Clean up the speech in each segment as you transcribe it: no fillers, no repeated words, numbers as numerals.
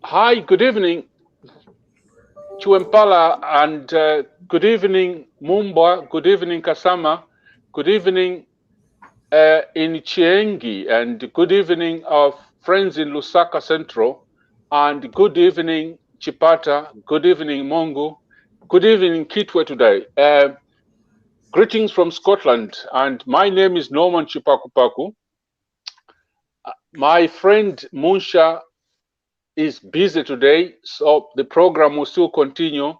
Hi, good evening, Chuempala, and good evening, Mumba, good evening, Kasama, good evening in Chiengi, and good evening, our friends in Lusaka Central, and good evening, Chipata, good evening, Mongu, good evening, Kitwe today. Greetings from Scotland, and my name is Norman Chipakupaku. My friend Munsha is busy today, so the program will still continue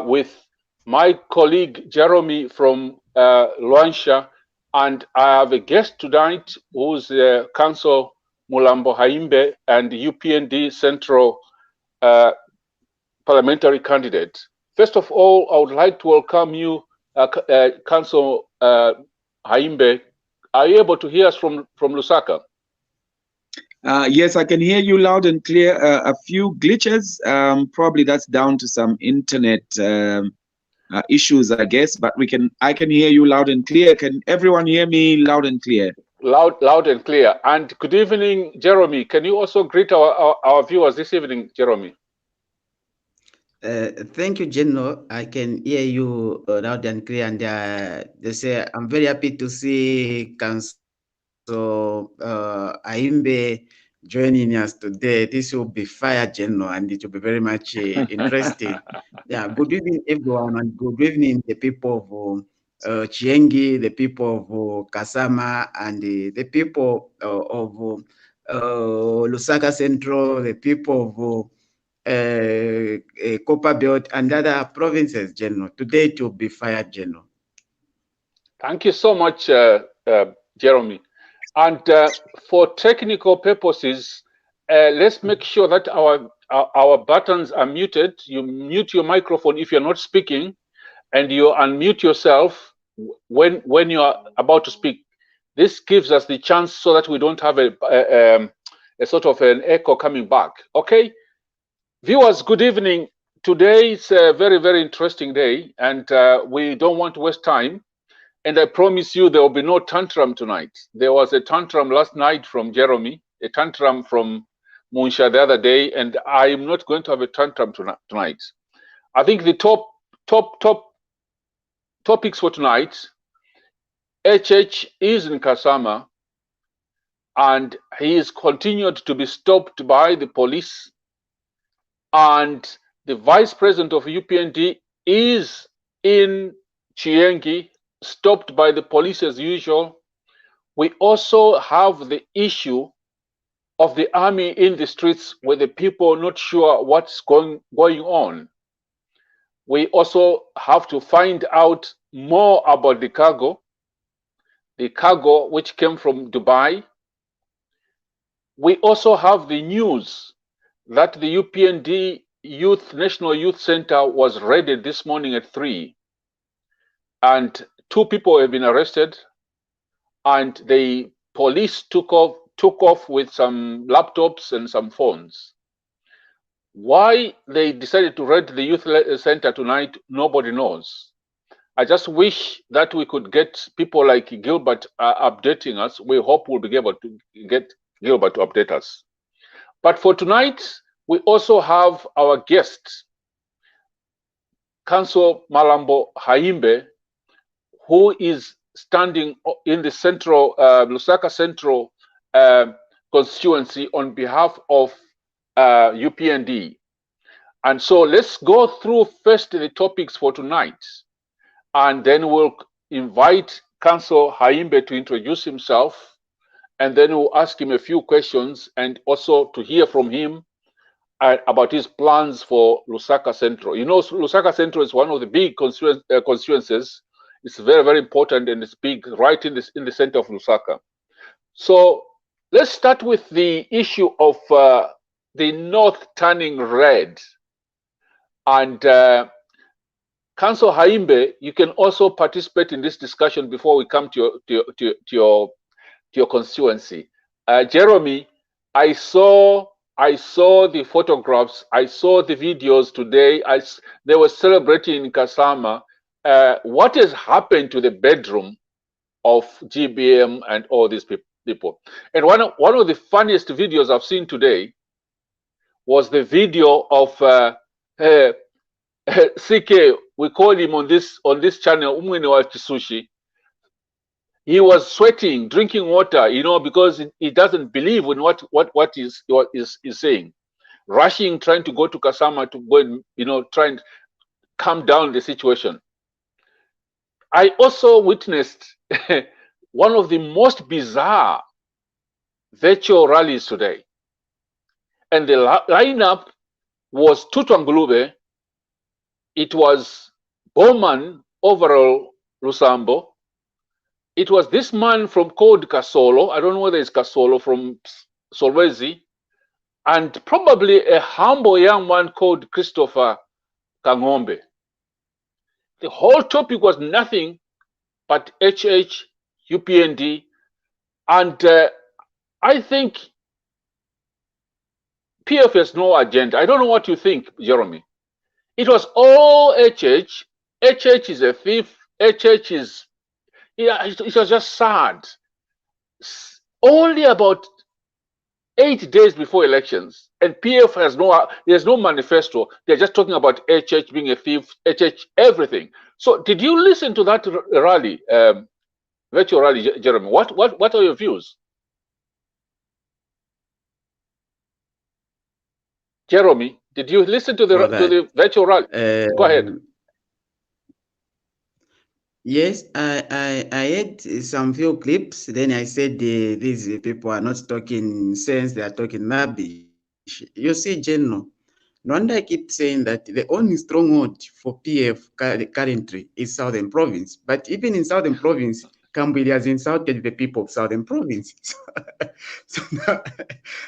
with my colleague Jeremy from Luansha, and I have a guest tonight who's Council Mulambo Haimbe and UPND Central uh, parliamentary candidate. First of all, I would like to welcome you, Council Haimbe. Are you able to hear us from Lusaka? Yes, I can hear you loud and clear. A few glitches, probably that's down to some internet issues, I guess. But I can hear you loud and clear. Can everyone hear me loud and clear? Loud and clear. And good evening, Jeremy. Can you also greet our viewers this evening, Jeremy? Thank you, General. I can hear you loud and clear, and they say I'm very happy to see Council Haimbe joining us today. This will be fire, General, and it will be very much interesting. Yeah, good evening, everyone, and good evening, the people of Chiengi, the people of Kasama, and the people of Lusaka Central, the people of Copper Belt and other provinces, General. Today it will be fire, General. Thank you so much, Jeremy. And for technical purposes, let's make sure that our buttons are muted. You mute your microphone if you're not speaking, and you unmute yourself when you are about to speak. This gives us the chance so that we don't have a sort of an echo coming back. Okay, viewers, good evening. Today is a very, very interesting day, and we don't want to waste time. And I promise you, there will be no tantrum tonight. There was a tantrum last night from Jeremy, a tantrum from Munsha the other day, and I am not going to have a tantrum tonight. I think the top topics for tonight: HH is in Kasama, and he is continued to be stopped by the police, and the vice president of UPND is in Chiengi, stopped by the police as usual. We also have the issue of the army in the streets with the people not sure what's going on. We also have to find out more about the cargo which came from Dubai. We also have the news that the UPND National Youth Center was raided this morning at 3, and 2 people have been arrested, and the police took off with some laptops and some phones. Why they decided to raid the youth center tonight, nobody knows. I just wish that we could get people like Gilbert updating us. We hope we'll be able to get Gilbert to update us. But for tonight, we also have our guest, Council Mulambo Haimbe, who is standing in the central Lusaka Central constituency on behalf of UPND. And so let's go through first the topics for tonight, and then we'll invite Council Haimbe to introduce himself, and then we'll ask him a few questions and also to hear from him about his plans for Lusaka Central. You know, Lusaka Central is one of the big constituencies. It's very, very important, and it's big, right in the center of Lusaka. So let's start with the issue of the north turning red. And Council Haimbe, you can also participate in this discussion before we come to your constituency. Jeremy, I saw the photographs, I saw the videos today. They were celebrating in Kasama. What has happened to the bedroom of GBM and all these people? And one of the funniest videos I've seen today was the video of CK. We call him on this channel, Umwene wa Chisushi. He was sweating, drinking water, you know, because he doesn't believe in what is saying. Rushing, trying to go to Kasama to go and, you know, try and calm down the situation. I also witnessed one of the most bizarre virtual rallies today. And the lineup was Tutwangulube, it was Bowman overall Lusambo, it was this man from called Kasolo, I don't know whether it's Kasolo, from Solwezi, and probably a humble young man called Christopher Kangombe. The whole topic was nothing but HH, UPND, and I think PF has no agenda. I don't know what you think, Jeremy. It was all HH. HH is a thief. HH is, yeah, it was just sad. Only about 8 days before elections, and PF has there's no manifesto. They're just talking about HH being a thief, HH everything. So did you listen to that rally, virtual rally, Jeremy? What are your views? Jeremy, did you listen to the virtual rally? Go ahead. Yes, I had some few clips. Then I said these people are not talking sense; they are talking rubbish. You see, General, no wonder I keep saying that the only stronghold for PF currently is Southern Province. But even in Southern Province, Kambili has insulted the people of Southern Province.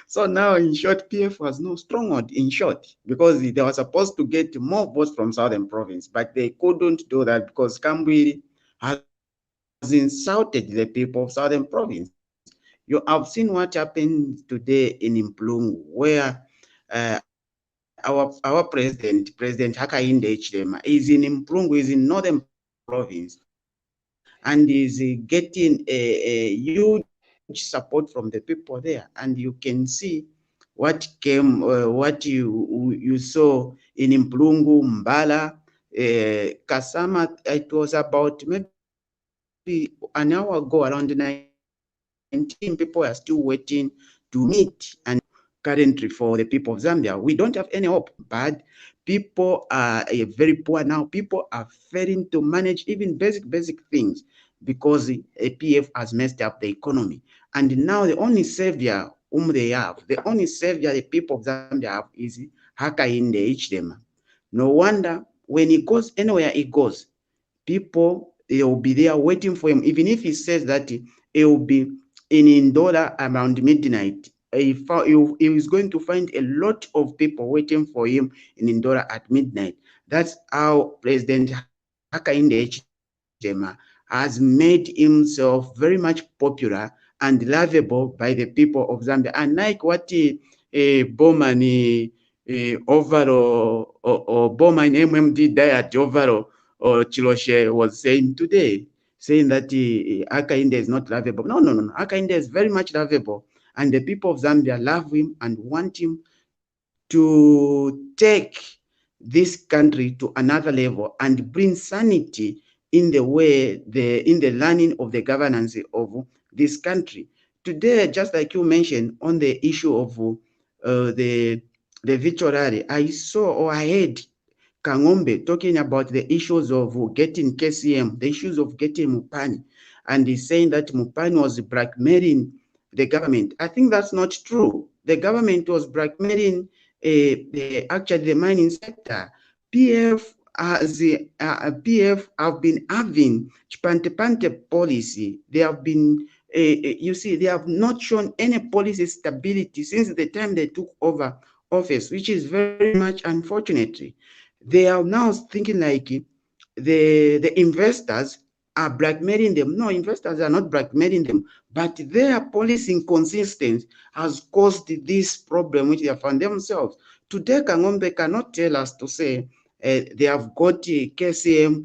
So now, in short, PF has no stronghold, in short, because they were supposed to get more votes from Southern Province, but they couldn't do that because Kambili has insulted the people of Southern Province. You have seen what happened today in Mpulungu, where our president, President Hakainde Hichilema, is in Mpulungu, is in Northern Province, and is getting a huge support from the people there. And you can see what came, what you saw in Mpulungu, Mbala, Kasama. It was about maybe an hour ago, around 19 people are still waiting to meet. And currently for the people of Zambia, we don't have any hope. But people are very poor now. People are failing to manage even basic things because the APF has messed up the economy. And now the only savior whom they have, the only savior the people of Zambia have is Hakainde Hichilema. No wonder when he goes anywhere he goes, people, they will be there waiting for him. Even if he says that he will be in Ndola around midnight, he is going to find a lot of people waiting for him in Ndola at midnight. That's how President Hakainde Hichilema has made himself very much popular and lovable by the people of Zambia. And like what Bowman overall or Bowman MMD diet overall or Chiloshe was saying today, saying that Hakainde is not lovable. No. Hakainde is very much lovable. And the people of Zambia love him and want him to take this country to another level and bring sanity in the way, in the learning of the governance of this country. Today, just like you mentioned on the issue of the virtual rally, I saw or I heard Kangombe talking about the issues of getting KCM, the issues of getting Mupani, and he's saying that Mupani was blackmailing the government. I think that's not true. The government was blackmailing actually the mining sector. PF have been having Chipante policy. They have been, you see, they have not shown any policy stability since the time they took over office, which is very much unfortunately. They are now thinking like the investors are blackmailing them. No, investors are not blackmailing them, but their policy inconsistency has caused this problem which they have found themselves. Today, Kangombe cannot tell us to say they have got KCM,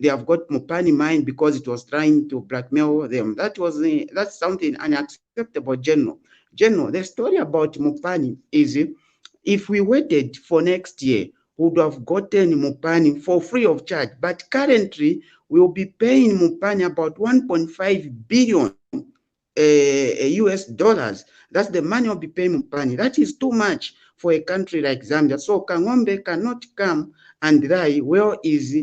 they have got Mupani mine because it was trying to blackmail them. That's something unacceptable, General. The story about Mupani is If we waited for next year, we would have gotten Mupani for free of charge. But currently, we will be paying Mupani about 1.5 billion US dollars. That's the money we'll be paying Mupani. That is too much for a country like Zambia. So Kangombe cannot come and die. Where is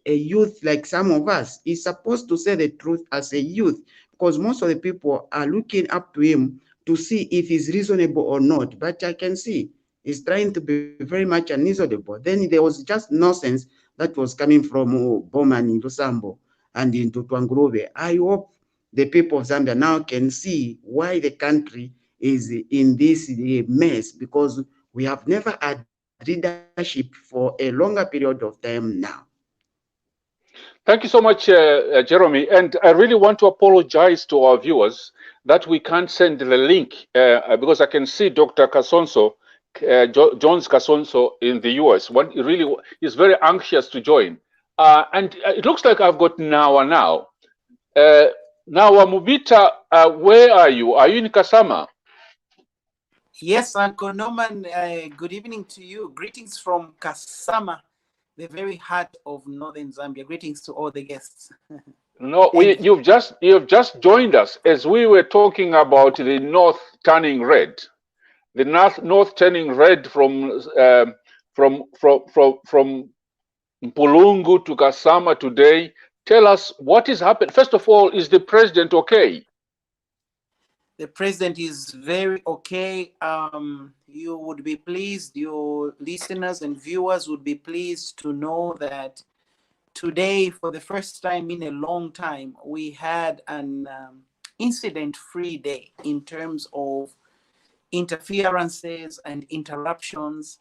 a youth like some of us? He's supposed to say the truth as a youth, because most of the people are looking up to him to see if he's reasonable or not. But I can see he's trying to be very much unreasonable. Then there was just nonsense that was coming from Bomani, Lusambo, and into Twangurube. I hope the people of Zambia now can see why the country is in this mess, because we have never had leadership for a longer period of time now. Thank you so much, Jeremy. And I really want to apologize to our viewers that we can't send the link because I can see Dr. Kasonso, Jones Kasonso in the US. He really is very anxious to join. And it looks like I've got Nawa now. Nawa Mubita, where are you? Are you in Kasama? Yes, Uncle Norman, good evening to you. Greetings from Kasama, the very heart of northern Zambia. Greetings to all the guests. No, you've just joined us as we were talking about the north turning red. The north turning red from Mpulungu to Kasama today. Tell us what is happening. First of all, is the president okay? The president is very okay. You would be pleased, your listeners and viewers would be pleased to know that today, for the first time in a long time, we had an incident-free day in terms of interferences and interruptions,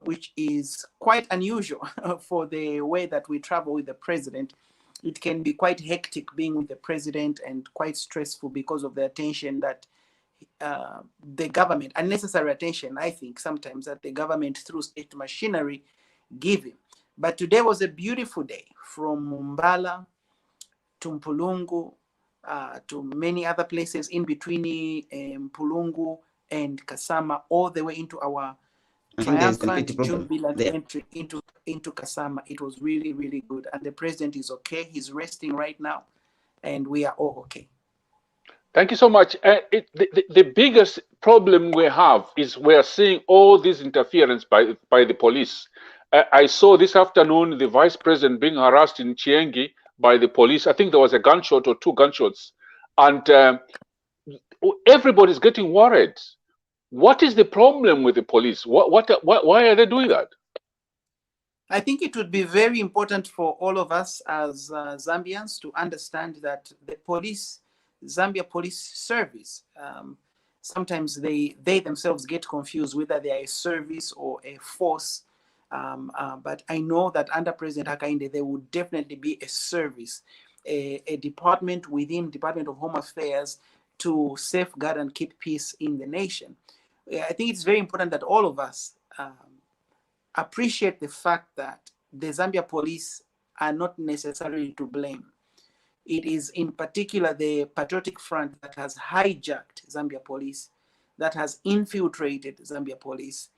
which is quite unusual for the way that we travel with the president. It can be quite hectic being with the president and quite stressful because of the attention that the government, unnecessary attention, I think, sometimes that the government through state machinery give him. But today was a beautiful day, from Mumbala to Mpulungu to many other places in between Mpulungu and Kasama, all the way into our triumphant jubilant entry into Kasama. It was really, really good. And the president is okay. He's resting right now, and we are all okay. Thank you so much. The biggest problem we have is we are seeing all this interference by the police. I saw this afternoon the vice president being harassed in Chiengi by the police. I think there was a gunshot or two gunshots, and everybody's getting worried. What is the problem with the police? Why are they doing that? I think it would be very important for all of us as Zambians to understand that the police, Zambia Police Service, sometimes they themselves get confused whether they are a service or a force. But I know that under President Hakainde, there would definitely be a service, a department within Department of Home Affairs to safeguard and keep peace in the nation. I think it's very important that all of us appreciate the fact that the Zambia police are not necessarily to blame. It is in particular the Patriotic Front that has hijacked Zambia police, that has infiltrated Zambia police,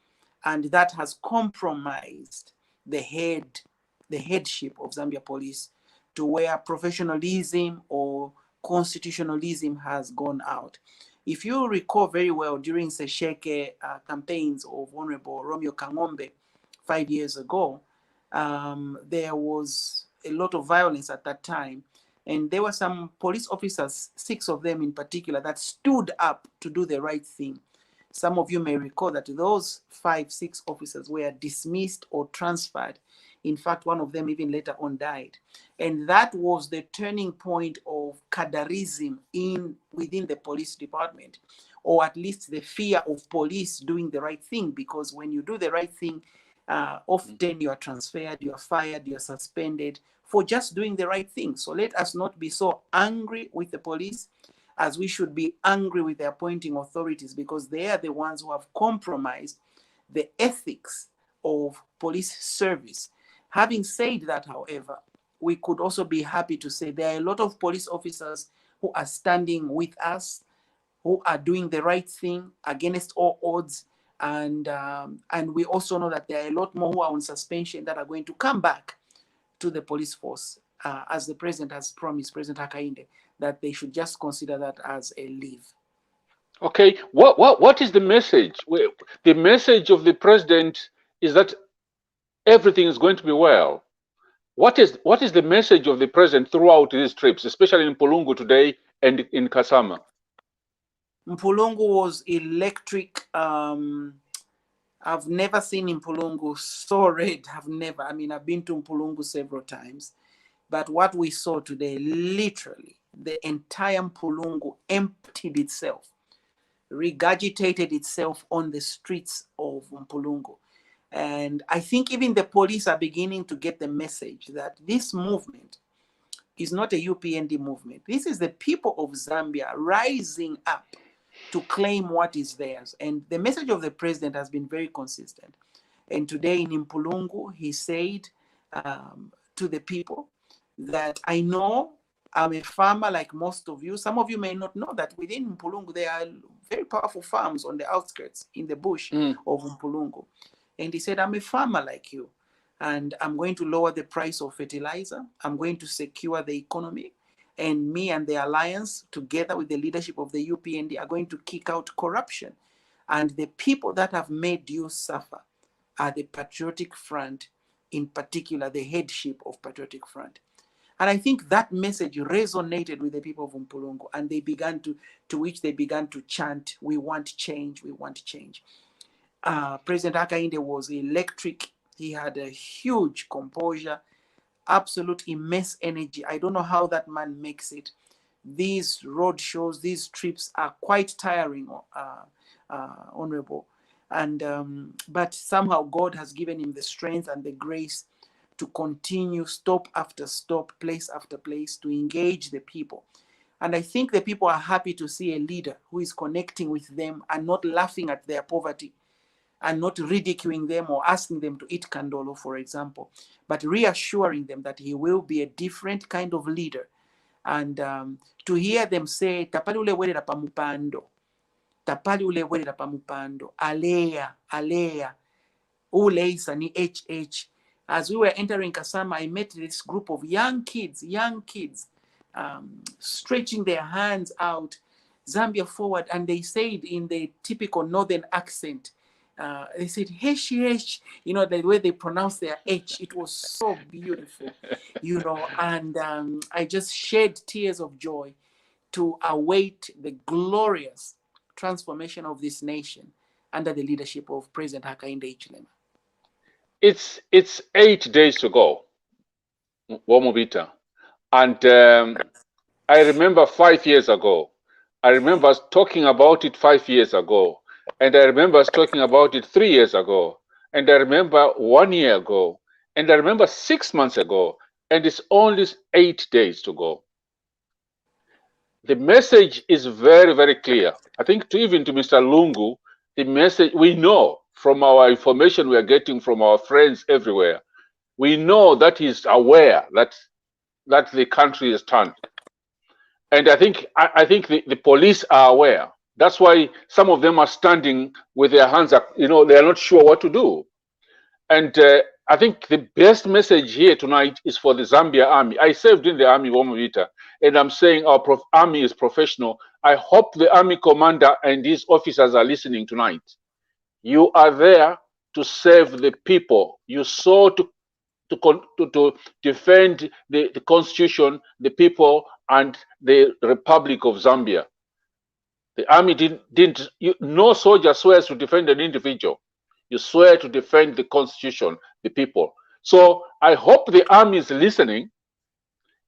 and that has compromised the headship of Zambia police to where professionalism or constitutionalism has gone out. If you recall very well, during Sesheke campaigns of Honorable Romeo Kangombe 5 years ago, there was a lot of violence at that time. And there were some police officers, 6 of them in particular, that stood up to do the right thing. Some of you may recall that those 5-6 officers were dismissed or transferred. In fact, one of them even later on died. And that was the turning point of cadarism within the police department, or at least the fear of police doing the right thing, because when you do the right thing, often you are transferred, you are fired, you are suspended for just doing the right thing. So let us not be so angry with the police as we should be angry with the appointing authorities, because they are the ones who have compromised the ethics of police service. Having said that, however, we could also be happy to say there are a lot of police officers who are standing with us, who are doing the right thing against all odds, And we also know that there are a lot more who are on suspension that are going to come back to the police force, as the president has promised, President Hakainde, that they should just consider that as a leave. Okay, what is the message? The message of the president is that everything is going to be well. What is the message of the president throughout these trips, especially in Mpulungu today and in Kasama? Mpulungu was electric. I've never seen Mpulungu so red. I've never. I mean, I've been to Mpulungu several times, but what we saw today, literally, the entire Mpulungu emptied itself, regurgitated itself on the streets of Mpulungu. And I think even the police are beginning to get the message that this movement is not a UPND movement. This is the people of Zambia rising up to claim what is theirs. And the message of the president has been very consistent. And today in Mpulungu, he said to the people that I know I'm a farmer like most of you. Some of you may not know that within Mpulungu, there are very powerful farms on the outskirts in the bush of Mpulungu. And he said, I'm a farmer like you, and I'm going to lower the price of fertilizer. I'm going to secure the economy. And me and the alliance, together with the leadership of the UPND, are going to kick out corruption. And the people that have made you suffer are the Patriotic Front, in particular, the headship of Patriotic Front. And I think that message resonated with the people of Mpulungu, and they began to which they began to chant, we want change, we want change. President Hakainde was electric. He had a huge composure, absolute immense energy. I don't know how that man makes it. These road shows, these trips are quite tiring, Honorable. And but somehow God has given him the strength and the grace to continue stop after stop, place after place, to engage the people. And I think the people are happy to see a leader who is connecting with them and not laughing at their poverty, and not ridiculing them or asking them to eat kandolo, for example, but reassuring them that he will be a different kind of leader. And to hear them say, tapali ule werera pamupando, tapali ule werera pamupando, alea, alea, ule isa ni HH. As we were entering Kasama, I met this group of young kids, stretching their hands out, Zambia forward, and they said in the typical northern accent, they said, hesh, hesh, you know, the way they pronounce their H. It was so beautiful, you know, and I just shed tears of joy to await the glorious transformation of this nation under the leadership of President Hakainde Hichilema. It's 8 days to go, Womubita. And I remember 5 years ago, I remember us talking about it 5 years ago. And I remember us talking about it 3 years ago. And I remember 1 year ago. And I remember 6 months ago. And it's only 8 days to go. The message is very, very clear. I think even to Mr. Lungu, the message, we know from our information we are getting from our friends everywhere, we know that he's aware that the country is turned. And I think the police are aware. That's why some of them are standing with their hands up, you know, they are not sure what to do. And I think the best message here tonight is for the Zambia Army. I served in the Army, Womavita, and I'm saying our Army is professional. I hope the Army commander and his officers are listening tonight. You are there to serve the people. You saw to defend the Constitution, the people, and the Republic of Zambia. The Army no soldier swears to defend an individual. You swear to defend the Constitution, the people. So I hope the Army is listening,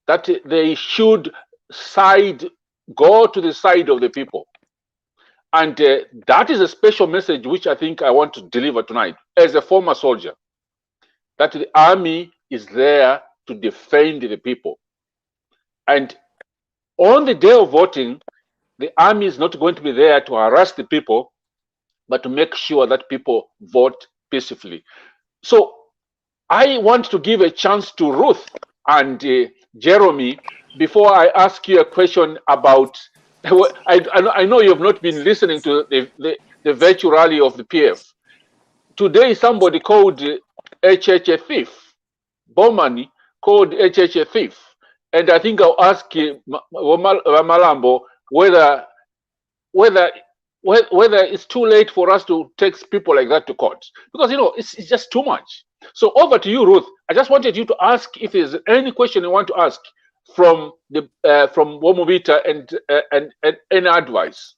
that they should go to the side of the people. And that is a special message which I think I want to deliver tonight as a former soldier, that the Army is there to defend the people. And on the day of voting, the Army is not going to be there to harass the people, but to make sure that people vote peacefully. So I want to give a chance to Ruth and Jeremy before I ask you a question about, I know you have not been listening to the virtue rally of the PF. Today, somebody called HH a thief. Bomani called HH a thief. And I think I'll ask Mulambo whether it's too late for us to take people like that to court. Because, you know, it's just too much. So over to you, Ruth. I just wanted you to ask if there's any question you want to ask from the from Womubita and any advice.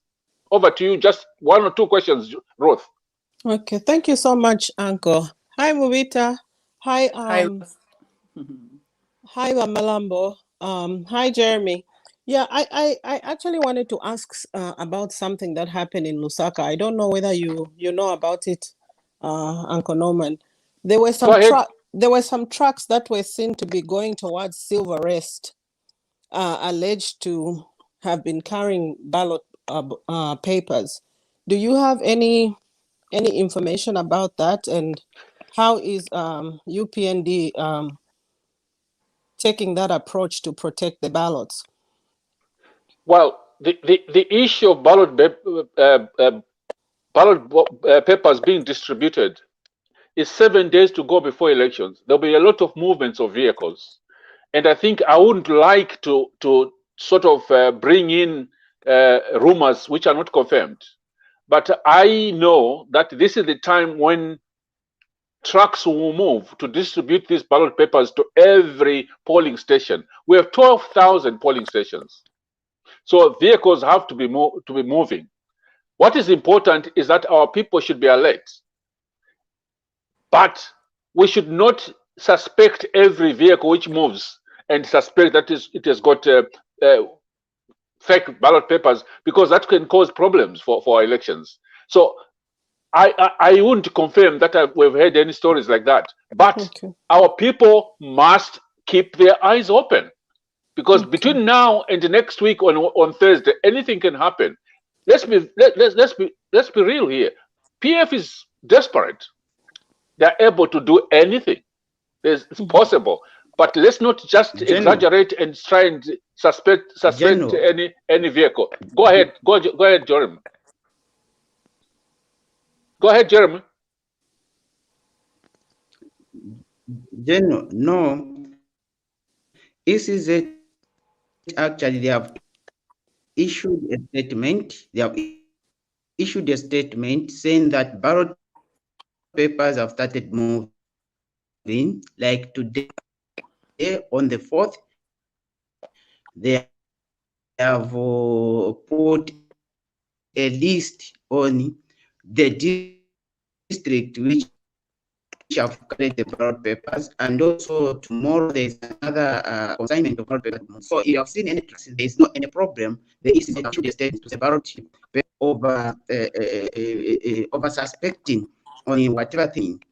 Over to you. Just one or two questions, Ruth. Okay, thank you so much, Uncle. Hi, Mubita. Hi, Hi. hi, Mulambo. Hi, Jeremy. Yeah, I actually wanted to ask about something that happened in Lusaka. I don't know whether you know about it, Uncle Norman. There were some trucks that were seen to be going towards Silver Rest, alleged to have been carrying ballot papers. Do you have any information about that, and how is UPND taking that approach to protect the ballots? Well, the issue of ballot papers being distributed is 7 days to go before elections. There'll be a lot of movements of vehicles, and I think I wouldn't like to sort of bring in rumors which are not confirmed. But I know that this is the time when trucks will move to distribute these ballot papers to every polling station. We have 12,000 polling stations. So vehicles have to be moving. What is important is that our people should be alert. But we should not suspect every vehicle which moves and suspect that it has got fake ballot papers, because that can cause problems for our elections. So I wouldn't confirm that we've heard any stories like that. But our people must keep their eyes open, because between now and the next week on Thursday, anything can happen. Let's be real here. PF is desperate. They're able to do anything. It's possible. But let's not just exaggerate and try and suspect any vehicle. Go ahead, Jeremy. Go ahead, Jeremy. No. ECZ actually they have issued a statement. They have issued a statement saying that ballot papers have started moving. Like today, on the 4th, they have put a list on the district which have collected the ballot papers, and also tomorrow there is another consignment of ballot papers. So if you have seen any tracks, there is not any problem. The ECZ issued a statement to the ballot over suspecting on whatever thing.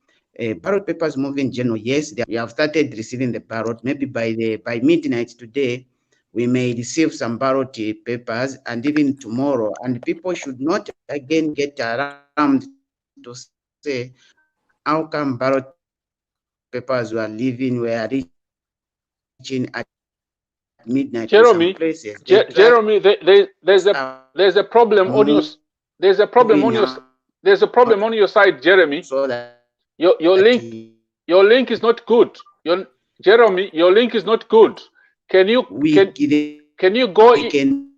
Ballot papers moving in general, yes, we have started receiving the ballot. Maybe by midnight today, we may receive some ballot papers, and even tomorrow. And people should not again get alarmed to say, how come ballot papers were reaching at midnight? Jeremy, to some places. Jeremy, there's a problem on your on your side, Jeremy. So that your link is not good. Jeremy, your link is not good. Can you go? We can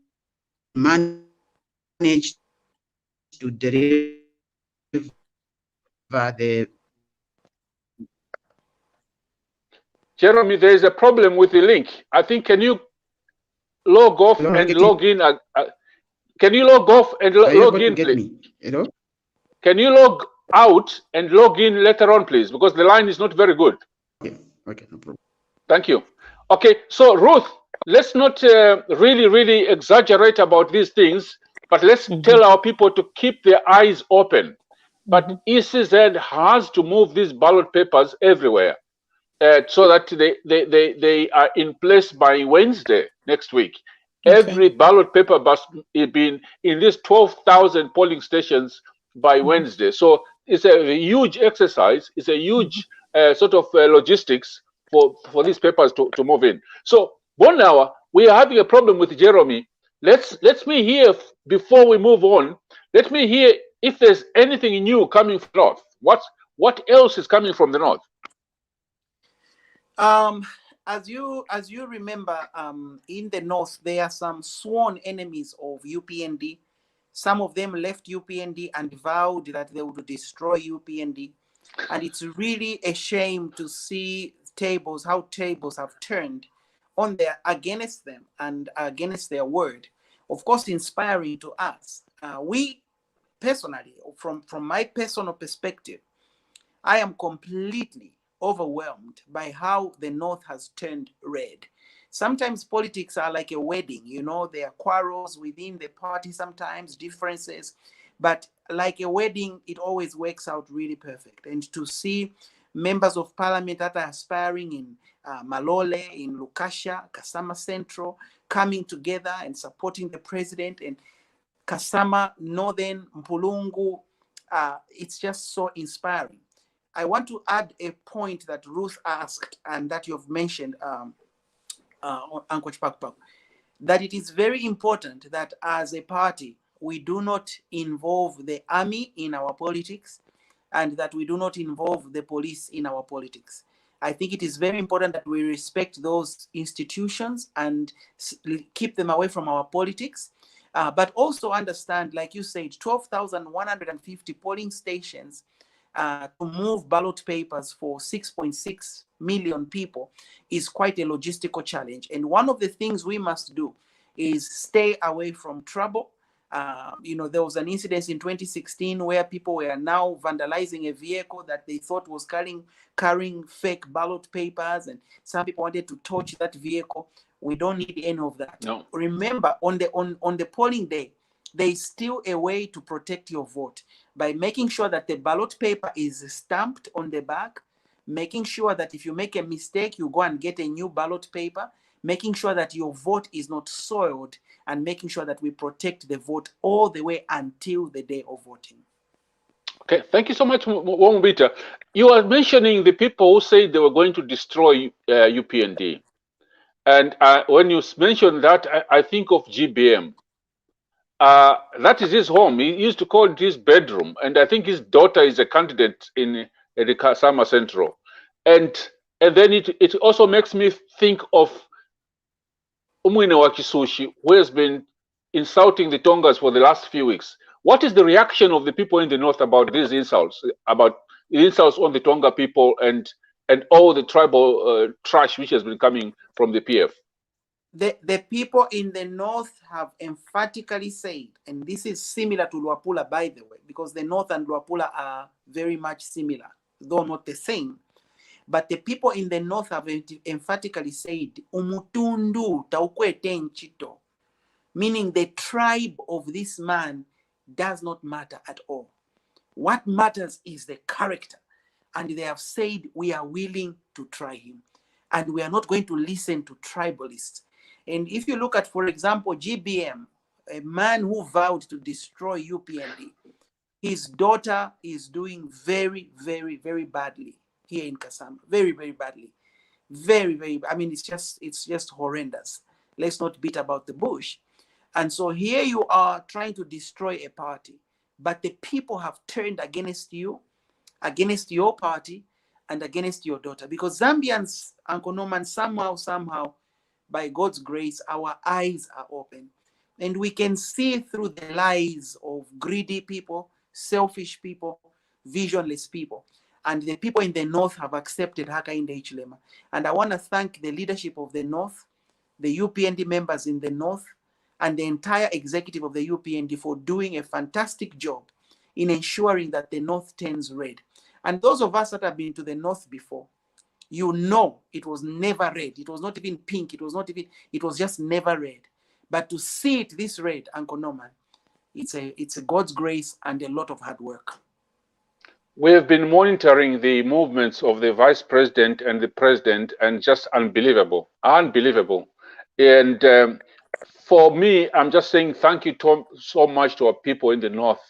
manage to deliver the. Jeremy, there is a problem with the link. I think, can you log off and log in? Can you log off and log in, please? Hello? Can you log out and log in later on, please? Because the line is not very good. Okay, no problem. Thank you. Okay, so Ruth, let's not really exaggerate about these things, but let's tell our people to keep their eyes open. But ECZ has to move these ballot papers everywhere, so that they are in place by Wednesday next week. Every ballot paper must be in these 12,000 polling stations by Wednesday. So it's a huge exercise. It's a huge sort of logistics for these papers to move in. So Bonawa, we are having a problem with Jeremy. Let me hear, before we move on, let me hear if there's anything new coming from the north, what else is coming from the north? As you remember, in the north there are some sworn enemies of UPND. Some of them left UPND and vowed that they would destroy UPND, and it's really a shame to see how tables have turned on against them and against their word. Of course, inspiring to us. We personally, from my personal perspective, I am completely overwhelmed by how the North has turned red. Sometimes politics are like a wedding, you know, there are quarrels within the party, sometimes differences, but like a wedding, it always works out really perfect. And to see members of parliament that are aspiring in Malole, in Lukasha, Kasama Central, coming together and supporting the president, and Kasama, Northern, Mpulungu, it's just so inspiring. I want to add a point that Ruth asked and that you've mentioned, Uncle Chipakpak, that it is very important that as a party, we do not involve the army in our politics and that we do not involve the police in our politics. I think it is very important that we respect those institutions and keep them away from our politics, but also understand, like you said, 12,150 polling stations to move ballot papers for 6.6 million people is quite a logistical challenge. And one of the things we must do is stay away from trouble. You know, there was an incident in 2016 where people were now vandalizing a vehicle that they thought was carrying fake ballot papers, and some people wanted to torch that vehicle. We don't need any of that. No. Remember, on the polling day, there is still a way to protect your vote by making sure that the ballot paper is stamped on the back, making sure that if you make a mistake, you go and get a new ballot paper, making sure that your vote is not soiled, and making sure that we protect the vote all the way until the day of voting. Okay, thank you so much, Mwambita. You are mentioning the people who said they were going to destroy UPND. And when you mention that, I think of GBM. That is his home. He used to call it his bedroom. And I think his daughter is a candidate in the Kasama Central. And then it also makes me think of Umwine Wakisushi, who has been insulting the Tongas for the last few weeks. What is the reaction of the people in the north about these insults, about insults on the Tonga people and all the tribal trash which has been coming from the PF? The people in the north have emphatically said, and this is similar to Luapula, by the way, because the north and Luapula are very much similar, though not the same. But the people in the north have emphatically said, Umutundu taukwete nchito, meaning the tribe of this man does not matter at all. What matters is the character. And they have said, we are willing to try him. And we are not going to listen to tribalists. And if you look at, for example, GBM, a man who vowed to destroy UPND, his daughter is doing very, very, very badly here in Kasama. Very, very badly. Very, very, I mean, it's just horrendous. Let's not beat about the bush. And so here you are trying to destroy a party, but the people have turned against you, against your party, and against your daughter. Because Zambians, Uncle Norman, somehow, by God's grace, our eyes are open. And we can see through the lies of greedy people, selfish people, visionless people. And the people in the north have accepted Hakainde Hichilema. And I want to thank the leadership of the north, the UPND members in the north, and the entire executive of the UPND for doing a fantastic job in ensuring that the north turns red. And those of us that have been to the north before, you know it was never red. It was not even pink. It was just never red. But to see it this red, Uncle Norman, it's a God's grace and a lot of hard work. We have been monitoring the movements of the vice president and the president, and just unbelievable. And for me, I'm just saying thank you so much to our people in the north.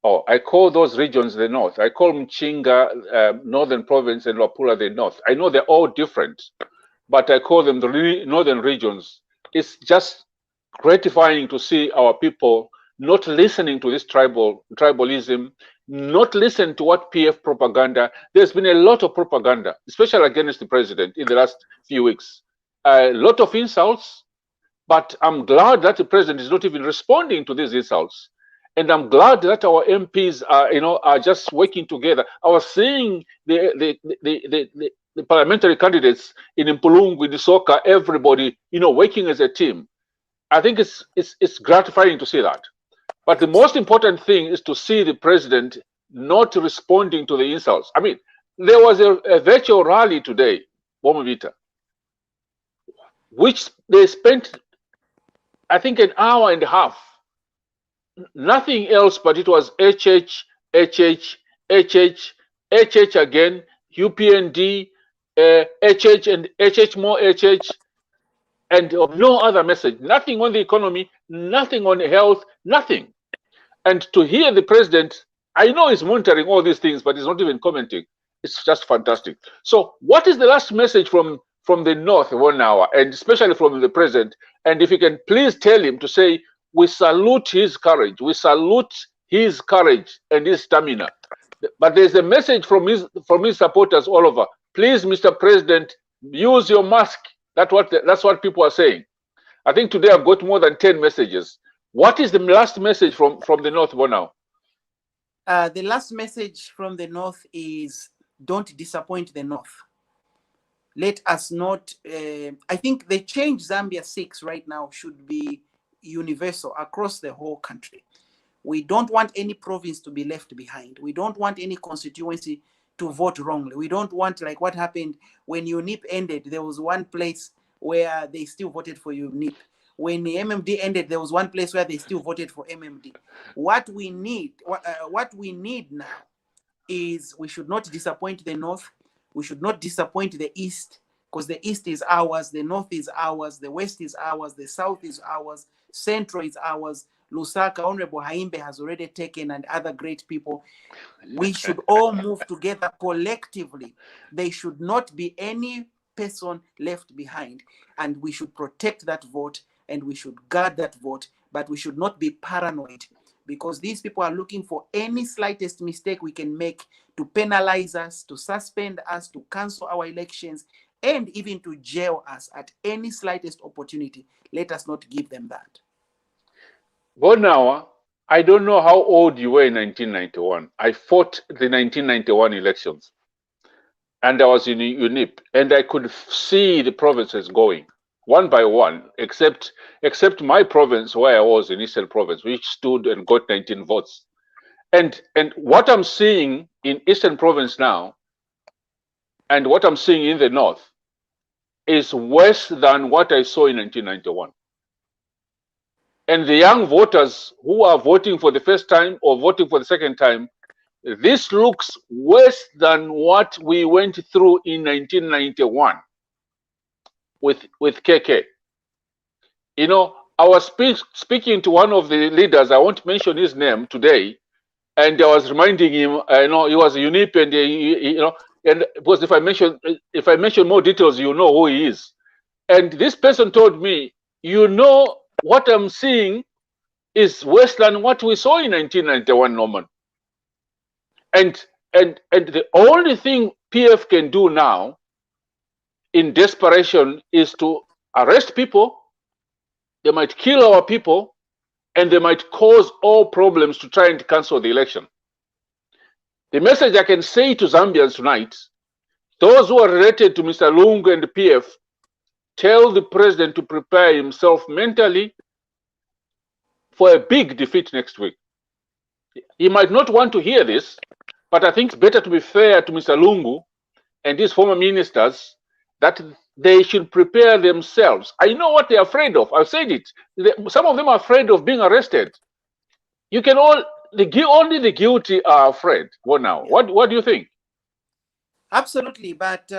Oh, I call those regions the north. I call Mchinga, Northern Province, and Luapula the north. I know they're all different, but I call them the northern regions. It's just gratifying to see our people not listening to this tribalism, not listening to what PF propaganda. There's been a lot of propaganda, especially against the president in the last few weeks. A lot of insults, but I'm glad that the president is not even responding to these insults. And I'm glad that our MPs are just working together. I was seeing the parliamentary candidates in Mpulungu, in the soccer, everybody, working as a team. I think it's gratifying to see that. But the most important thing is to see the president not responding to the insults. I mean, there was a virtual rally today, Bomavita, which they spent, I think, an hour and a half. Nothing else, but it was HH, HH, HH, HH again, UPND, HH and HH more HH, and no other message. Nothing on the economy, nothing on health, nothing. And to hear the president, I know he's monitoring all these things, but he's not even commenting. It's just fantastic. So what is the last message from the North 1 hour, and especially from the president? And if you can please tell him to say, we salute his courage. We salute his courage and his stamina. But there's a message from his supporters all over. Please, Mr. President, use your mask. That's what people are saying. I think today I've got more than 10 messages. What is the last message from the North now? The last message from the North is, don't disappoint the North. Let us not, I think the change Zambia seeks right now should be universal across the whole country. We don't want any province to be left behind. We don't want any constituency to vote wrongly. We don't want, like what happened when UNIP ended, there was one place where they still voted for UNIP. When the MMD ended, there was one place where they still voted for MMD. What we need now is, we should not disappoint the North. We should not disappoint the East, because the East is ours, the North is ours, the West is ours, the South is ours, Central is ours. Lusaka, Honorable Haimbe has already taken, and other great people. We should all move together collectively. There should not be any person left behind, and we should protect that vote, and we should guard that vote, but we should not be paranoid, because these people are looking for any slightest mistake we can make to penalize us, to suspend us, to cancel our elections, and even to jail us at any slightest opportunity. Let us not give them that. Bonawa, I don't know how old you were in 1991. I fought the 1991 elections, and I was in UNIP, and I could see the provinces going one by one, except my province, where I was in Eastern Province, which stood and got 19 votes. And what I'm seeing in Eastern Province now, and what I'm seeing in the North, is worse than what I saw in 1991. And the young voters who are voting for the first time or voting for the second time, this looks worse than what we went through in 1991 with KK. You know, I was speaking to one of the leaders, I won't mention his name today, and I was reminding him, he was a UNIP, and and because if I mention more details, you know who he is. And this person told me, what I'm seeing is worse than what we saw in 1991, Norman. And the only thing PF can do now in desperation is to arrest people. They might kill our people, and they might cause all problems to try and cancel the election. The message I can say to Zambians tonight, those who are related to Mr. Lungu and PF, tell the president to prepare himself mentally for a big defeat next week. He might not want to hear this, but I think it's better to be fair to Mr. Lungu and his former ministers, that they should prepare themselves. I know what they're afraid of. I've said it. Some of them are afraid of being arrested. Only the guilty are afraid. What now? What do you think? Absolutely, but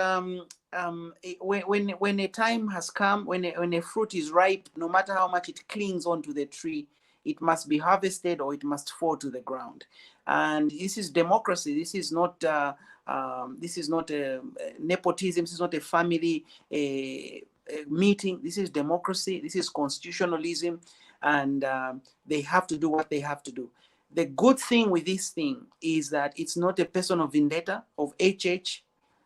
when a time has come, when a fruit is ripe, no matter how much it clings onto the tree, it must be harvested or it must fall to the ground. And this is democracy. This is not a nepotism. This is not a family meeting. This is democracy. This is constitutionalism. and they have to do what they have to do. The good thing with this thing is that it's not a personal vendetta of HH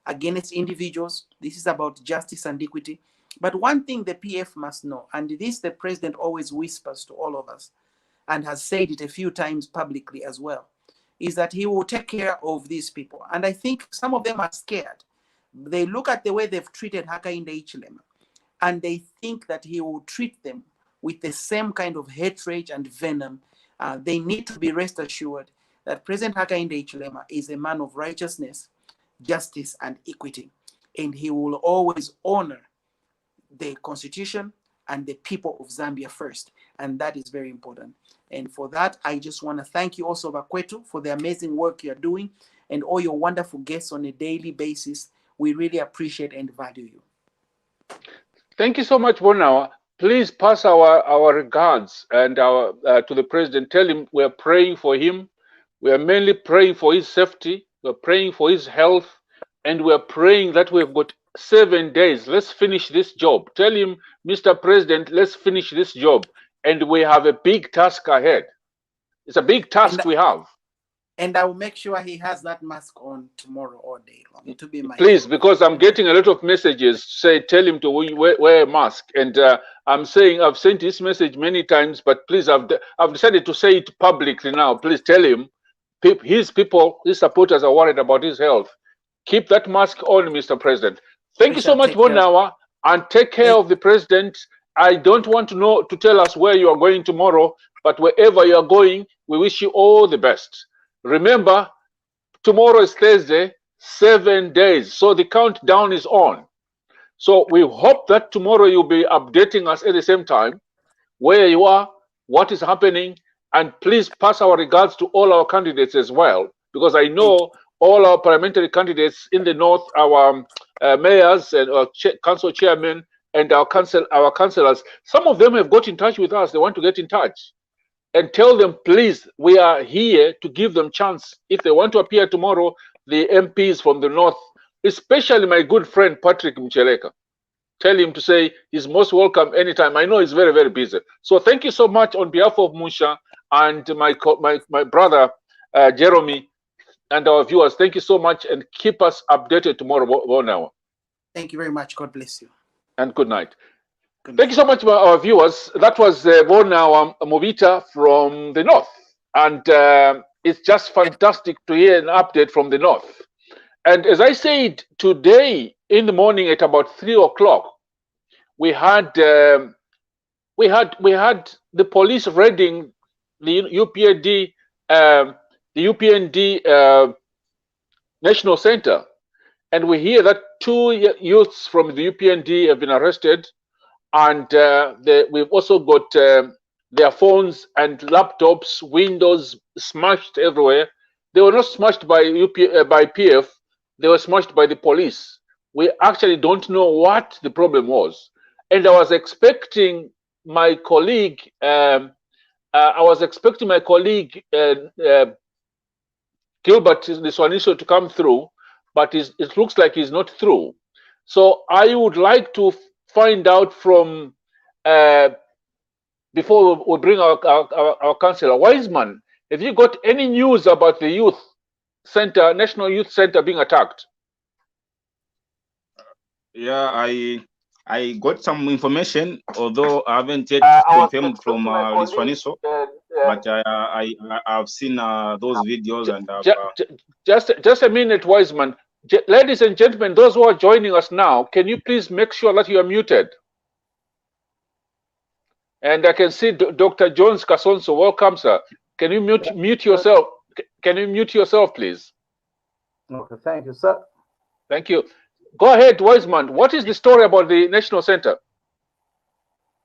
against individuals. This is about justice and equity. But one thing the PF must know, and this the president always whispers to all of us, and has said it a few times publicly as well, is that he will take care of these people. And I think some of them are scared. They look at the way they've treated Hakainde Hichilema, and they think that he will treat them with the same kind of hatred and venom. They need to be rest assured that President Hakainde Hichilema is a man of righteousness, justice, and equity, and he will always honor the Constitution and the people of Zambia first, and that is very important. And for that, I just want to thank you also, Bakwetu, for the amazing work you're doing, and all your wonderful guests on a daily basis. We really appreciate and value you. Thank you so much, Bonawa. Please pass our regards and our to the president. Tell him we are praying for him. We are mainly praying for his safety. We are praying for his health, and we are praying that we've got 7 days. Let's finish this job. Tell him, Mr. President, let's finish this job. And we have a big task ahead. It's a big task we have. And I will make sure he has that mask on tomorrow all day long. To be my Please, because I'm getting a lot of messages say, tell him to wear a mask. And I'm saying I've sent this message many times, but please, I've decided to say it publicly now. Please tell him, his people, his supporters are worried about his health. Keep that mask on, Mr. President. Thank you so much, Bonawa, and take care of the president. I don't want to tell us where you are going tomorrow, but wherever you are going, we wish you all the best. Remember, tomorrow is Thursday, 7 days, so the countdown is on. So we hope that tomorrow you'll be updating us at the same time, where you are, what is happening, and please pass our regards to all our candidates as well, because I know all our parliamentary candidates in the north, our mayors and our council chairmen and our councillors, some of them have got in touch with us. They want to get in touch. And tell them, please, we are here to give them chance. If they want to appear tomorrow, the MPs from the north, especially my good friend Patrick Mcheleka, tell him to say he's most welcome anytime. I know he's very, very busy. So thank you so much on behalf of Musha and my brother Jeremy and our viewers. Thank you so much, and keep us updated tomorrow 1 hour. Thank you very much. God bless you. And good night. Thank you so much, our viewers. That was Bonawa Movita from the north, and it's just fantastic to hear an update from the north. And as I said, today in the morning at about 3 o'clock, we had the police raiding the UPND National Center, and we hear that 2 youths from the UPND have been arrested, and we've also got their phones and laptops, windows smashed everywhere. They were not smashed by PF, they were smashed by the police. We actually don't know what the problem was. And I was expecting my colleague, Gilbert Niswaniso to come through, but it looks like he's not through. So I would like to find out from, before we bring our councillor, Wiseman, have you got any news about the youth center, National Youth Center being attacked? Yeah, I got some information, although I haven't yet confirmed from Liswaniso, but I've seen those videos and just a minute, Wiseman. Ladies and gentlemen, those who are joining us now, can you please make sure that you are muted? And I can see Dr. Jones Kasonso. Welcome, sir. Can you mute yourself? Can you mute yourself, please? Okay, thank you, sir. Thank you. Go ahead, Wiseman. What is the story about the National Center?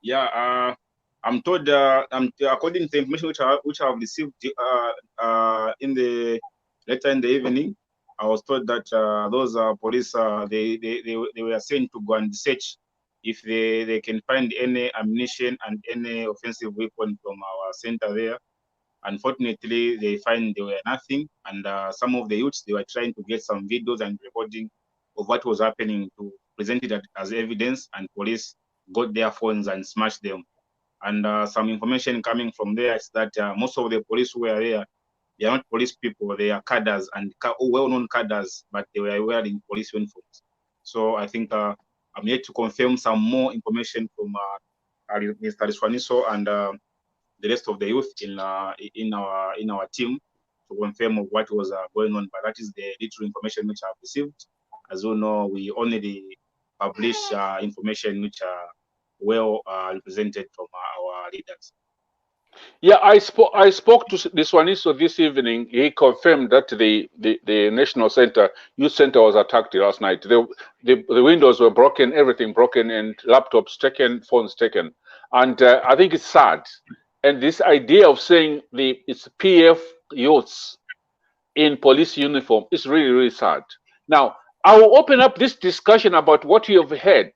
Yeah, I'm told, according to the information which I have received in the later in the evening, I was told that those police they were sent to go and search if they can find any ammunition and any offensive weapon from our center there. Unfortunately, they find there were nothing, and some of the youths, they were trying to get some videos and recording of what was happening to present it as evidence, and police got their phones and smashed them. And some information coming from there is that most of the police who were there, they are not police people, they are cadres and well-known cadres, but they were wearing police uniforms. So I think I'm yet to confirm some more information from Mr. Riswaniso and the rest of the youth in our team to confirm of what was going on. But that is the little information which I've received. As you know, we only publish information which are well represented from our leaders. Yeah, I spoke to Riswaniso this evening. He confirmed that the National Center, Youth Center, was attacked last night. The windows were broken, everything broken, and laptops taken, phones taken. And I think it's sad. And this idea of saying it's PF youths in police uniform is really, really sad. Now, I will open up this discussion about what you have heard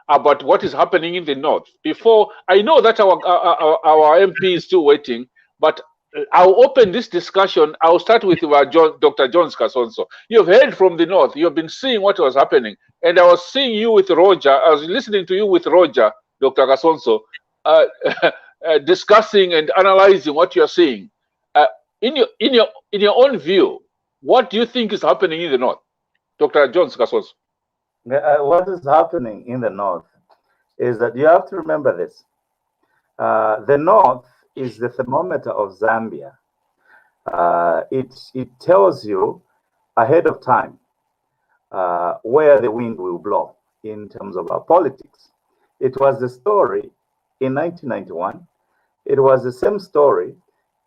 about what is happening in the north. Before, I know that our MP is still waiting, but I'll open this discussion. I'll start with Dr. Jones Kasonso. You've heard from the north. You've been seeing what was happening. And I was seeing you with Roger. I was listening to you with Roger, Dr. Kasonso, discussing and analyzing what you're seeing. In your own view, what do you think is happening in the north? Dr. Jones Kasonso. What is happening in the north is that you have to remember this. The north is the thermometer of Zambia. It tells you ahead of time where the wind will blow in terms of our politics. It was the story in 1991. It was the same story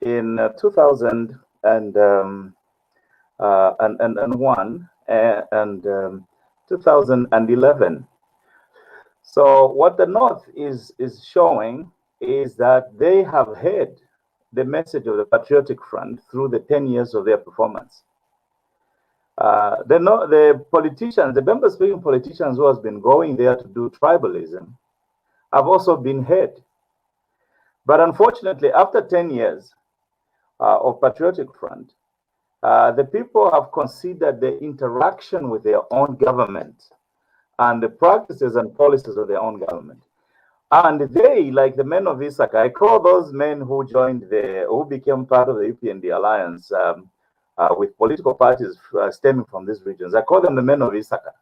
in 2001 and 2011. So what the North is showing is that they have heard the message of the Patriotic Front through the 10 years of their performance. The politicians, the member-speaking politicians who has been going there to do tribalism have also been heard. But unfortunately, after 10 years of Patriotic Front, the people have considered the interaction with their own government and the practices and policies of their own government. And they, like the men of Isaka, I call those men who who became part of the UPND alliance with political parties stemming from these regions, I call them the men of Isaka.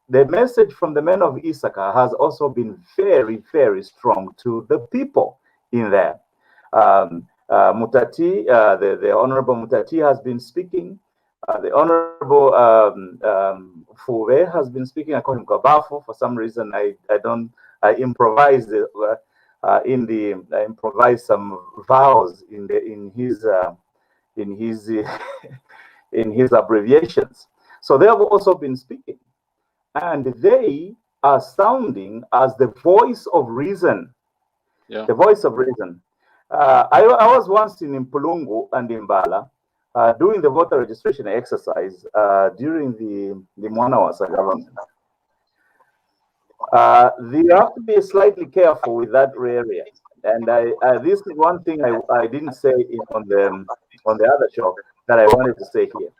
The message from the men of Isaka has also been very, very strong to the people in there. Mutati, the Honorable Mutati has been speaking. The Honorable Fuwe has been speaking. I call him Kabafu. For some reason, I improvise improvise some vowels in his abbreviations. So they have also been speaking, and they are sounding as the voice of reason. Yeah. The voice of reason. I was once in Mpulungu and in Ballot doing the voter registration exercise during the Mwanawasa government. You have to be slightly careful with that area, and this is one thing I didn't say on the other show that I wanted to say here.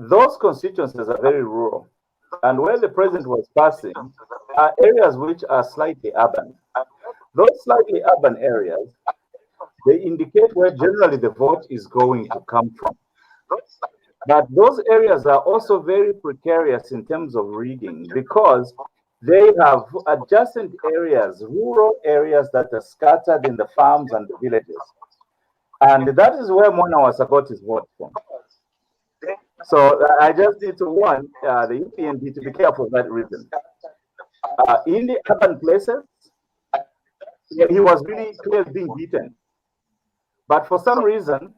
Those constituencies are very rural, and where the president was passing are areas which are slightly urban. Those slightly urban areas, they indicate where generally the vote is going to come from. But those areas are also very precarious in terms of reading because they have adjacent areas, rural areas that are scattered in the farms and the villages. And that is where Mwanawasa got his vote from. So I just need to warn the UPND to be careful for that reason. In the urban places, he was really clearly being beaten. But for some reason,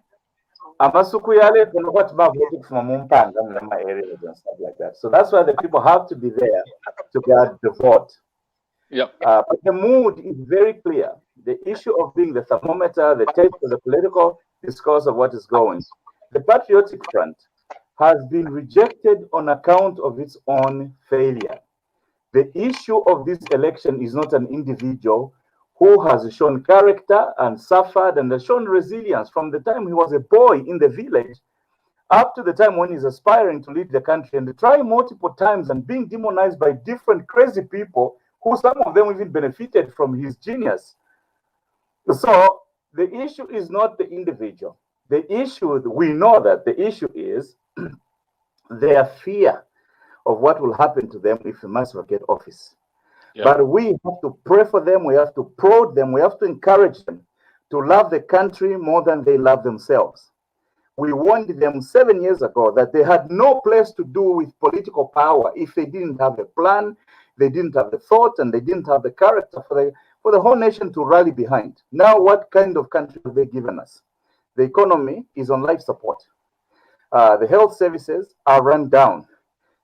Amasukuyale voted from Mumpanga and my areas and stuff like that. So that's why the people have to be there to get the vote. Yep. But the mood is very clear. The issue of being the thermometer, the taste of the political discourse of what is going. The Patriotic Front has been rejected on account of its own failure. The issue of this election is not an individual who has shown character and suffered and has shown resilience from the time he was a boy in the village up to the time when he's aspiring to lead the country and trying multiple times and being demonized by different crazy people who some of them even benefited from his genius. So the issue is not the individual. The issue, we know that the issue is their fear of what will happen to them if Maswa get office. Yeah. But we have to pray for them, we have to prod them, we have to encourage them to love the country more than they love themselves. We warned them 7 years ago that they had no place to do with political power if they didn't have a plan, they didn't have the thought, and they didn't have the character for the whole nation to rally behind. Now, what kind of country have they given us? The economy is on life support. The health services are run down.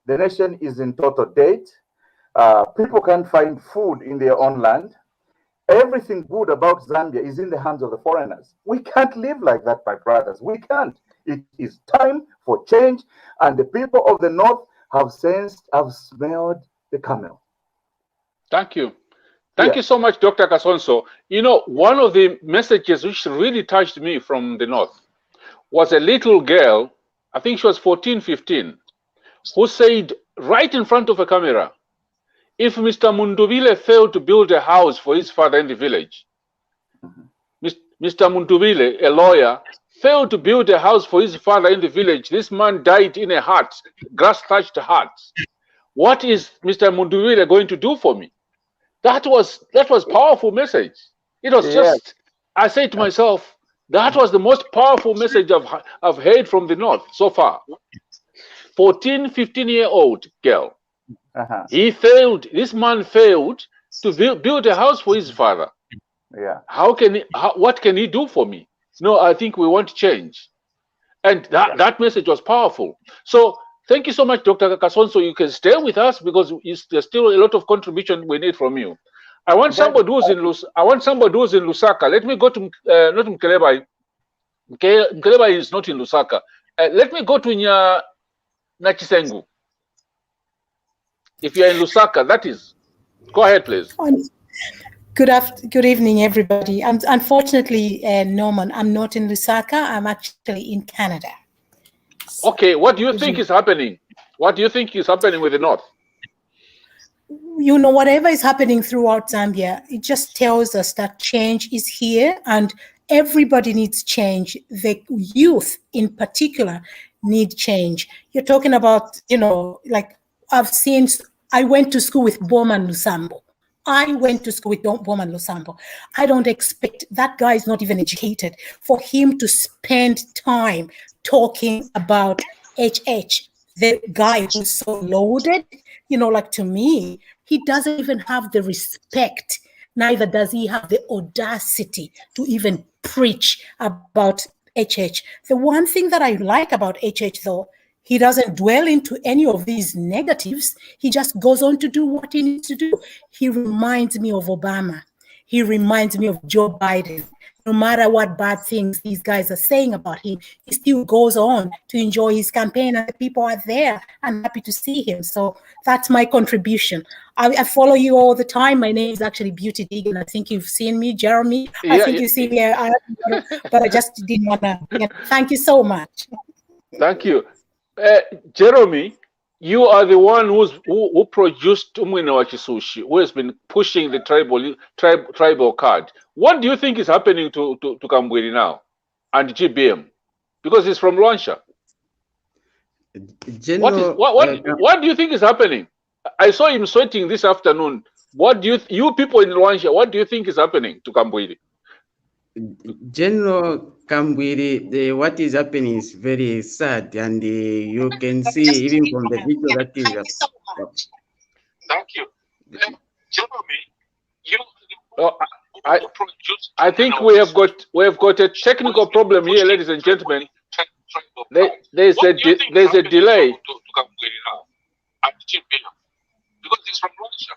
The nation is in total debt. People can't find food in their own land. Everything good about Zambia is in the hands of the foreigners. We can't live like that, my brothers. We can't. It is time for change, and the people of the North have smelled the camel. Thank you. Thank you so much, Dr. Kasonso. You know, one of the messages which really touched me from the North was a little girl, I think she was 14, 15, who said right in front of a camera, if Mr. Mundubile failed to build a house for his father in the village, Mr. Mundubile, a lawyer, failed to build a house for his father in the village. This man died in a hut, grass-thatched hut. What is Mr. Mundubile going to do for me? That was powerful message. It was just, I said to myself, that was the most powerful message I've heard from the North so far. 14, 15-year-old girl. He failed. This man failed to build a house for his father. Yeah. What can he do for me? No, I think we want change. And that message was powerful. So thank you so much, Dr. Kasonso. You can stay with us because there's still a lot of contribution we need from you. I want somebody who's in Lusaka. Let me go to not Mkelebai. Mkelebai is not in Lusaka. Let me go to Nachisengu. If you're in Lusaka, that is. Go ahead, please. Good evening, everybody. Unfortunately, Norman, I'm not in Lusaka. I'm actually in Canada. Okay, what do you think is happening? What do you think is happening with the North? You know, whatever is happening throughout Zambia, it just tells us that change is here and everybody needs change. The youth in particular need change. You're talking about, you know, like I went to school with Bowman Lusambo. I went to school with Bowman Lusambo. I don't expect, that guy is not even educated, for him to spend time talking about HH, the guy who's so loaded. You know, like, to me, he doesn't even have the respect, neither does he have the audacity to even preach about HH. The one thing that I like about HH, though, he doesn't dwell into any of these negatives. He just goes on to do what he needs to do. He reminds me of Obama. He reminds me of Joe Biden. No matter what bad things these guys are saying about him, he still goes on to enjoy his campaign, and the people are there and happy to see him. So that's my contribution. I follow you all the time. My name is actually Beauty Deegan. I think you've seen me, Jeremy. I think you've seen me, but I just didn't want to. Thank you so much. Thank you. Jeremy, you are the one who produced Umwine wa Chisushi, who has been pushing the tribal card. What do you think is happening to Kambwiri now and GBM? Because he's from Luanshya. What do you think is happening? I saw him sweating this afternoon. What do you people in Luanshya, what do you think is happening to Kambwiri? General Kambwiri, what is happening is very sad, and you can see even from the video that is. Thank you. Jeremy, I think we have got a technical problem here, ladies and gentlemen. There's a delay. Because he's from Russia.